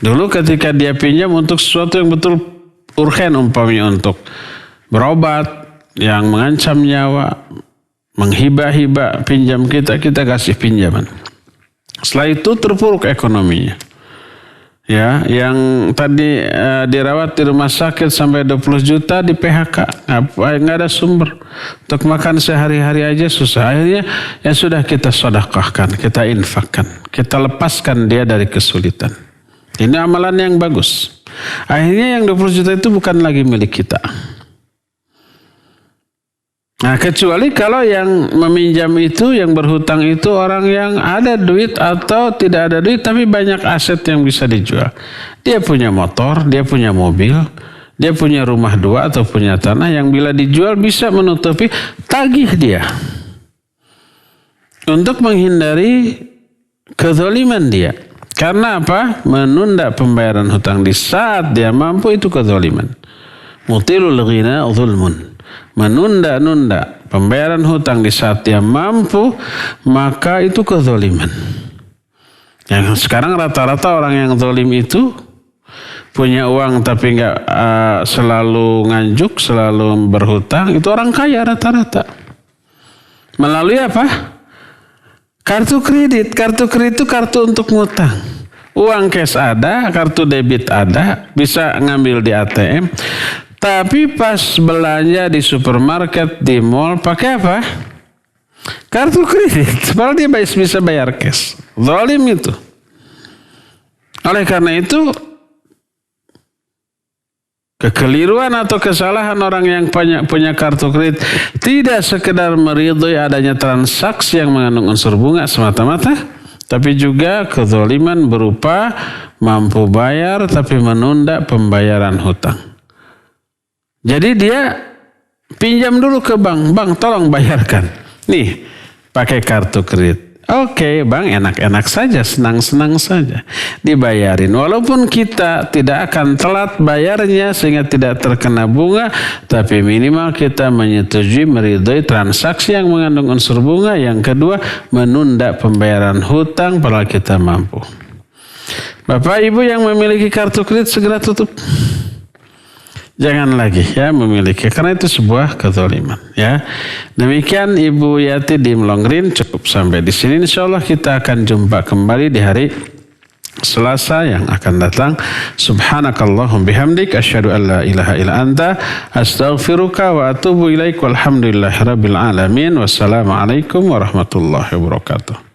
Dulu ketika dia pinjam untuk sesuatu yang betul urgen umpamanya untuk berobat, yang mengancam nyawa, menghibah-hibah pinjam kita kasih pinjaman. Setelah itu terpuruk ekonominya. Ya, yang tadi dirawat di rumah sakit sampai 20 juta di PHK. Nggak ada sumber. Untuk makan sehari-hari aja susah. Akhirnya ya sudah kita sedekahkan, kita infakkan. Kita lepaskan dia dari kesulitan. Ini amalan yang bagus. Akhirnya yang 20 juta itu bukan lagi milik kita. Nah, kecuali kalau yang meminjam itu, yang berhutang itu orang yang ada duit atau tidak ada duit tapi banyak aset yang bisa dijual. Dia punya motor, dia punya mobil, dia punya rumah 2 atau punya tanah yang bila dijual bisa menutupi tagih dia. Untuk menghindari kezaliman dia. Karena apa? Menunda pembayaran hutang di saat dia mampu itu kezaliman. Mutilul ghina zulmun. Menunda-nunda pembayaran hutang di saat dia mampu, maka itu kezaliman. Yang sekarang rata-rata orang yang zalim itu punya uang tapi nggak selalu nganjuk, selalu berhutang, itu orang kaya rata-rata. Melalui apa? Kartu kredit. Kartu kredit itu kartu untuk ngutang. Uang cash ada, kartu debit ada, bisa ngambil di ATM. Tapi pas belanja di supermarket, di mall, pakai apa? Kartu kredit. Padahal dia bisa bayar cash. Zalim itu. Oleh karena itu, kekeliruan atau kesalahan orang yang punya kartu kredit tidak sekedar meridhoi adanya transaksi yang mengandung unsur bunga semata-mata, tapi juga kezaliman berupa mampu bayar tapi menunda pembayaran hutang. Jadi dia pinjam dulu ke bank. Bang, tolong bayarkan. Nih, pakai kartu kredit. Oke, bang, enak-enak saja, senang-senang saja. Dibayarin. Walaupun kita tidak akan telat bayarnya sehingga tidak terkena bunga, tapi minimal kita menyetujui meridhoi transaksi yang mengandung unsur bunga. Yang kedua, menunda pembayaran hutang padahal kita mampu. Bapak Ibu yang memiliki kartu kredit segera tutup. Jangan lagi ya memiliki, karena itu sebuah kezaliman ya. Demikian Ibu Yati di Melonggrin, cukup sampai di sini. Insyaallah kita akan jumpa kembali di hari Selasa yang akan datang. Subhanakallahum bihamdik asyhadu an la ilaha illa anta astaghfiruka wa atubu ilaik. Walhamdulillahirabbil alamin. Wassalamualaikum warahmatullahi wabarakatuh.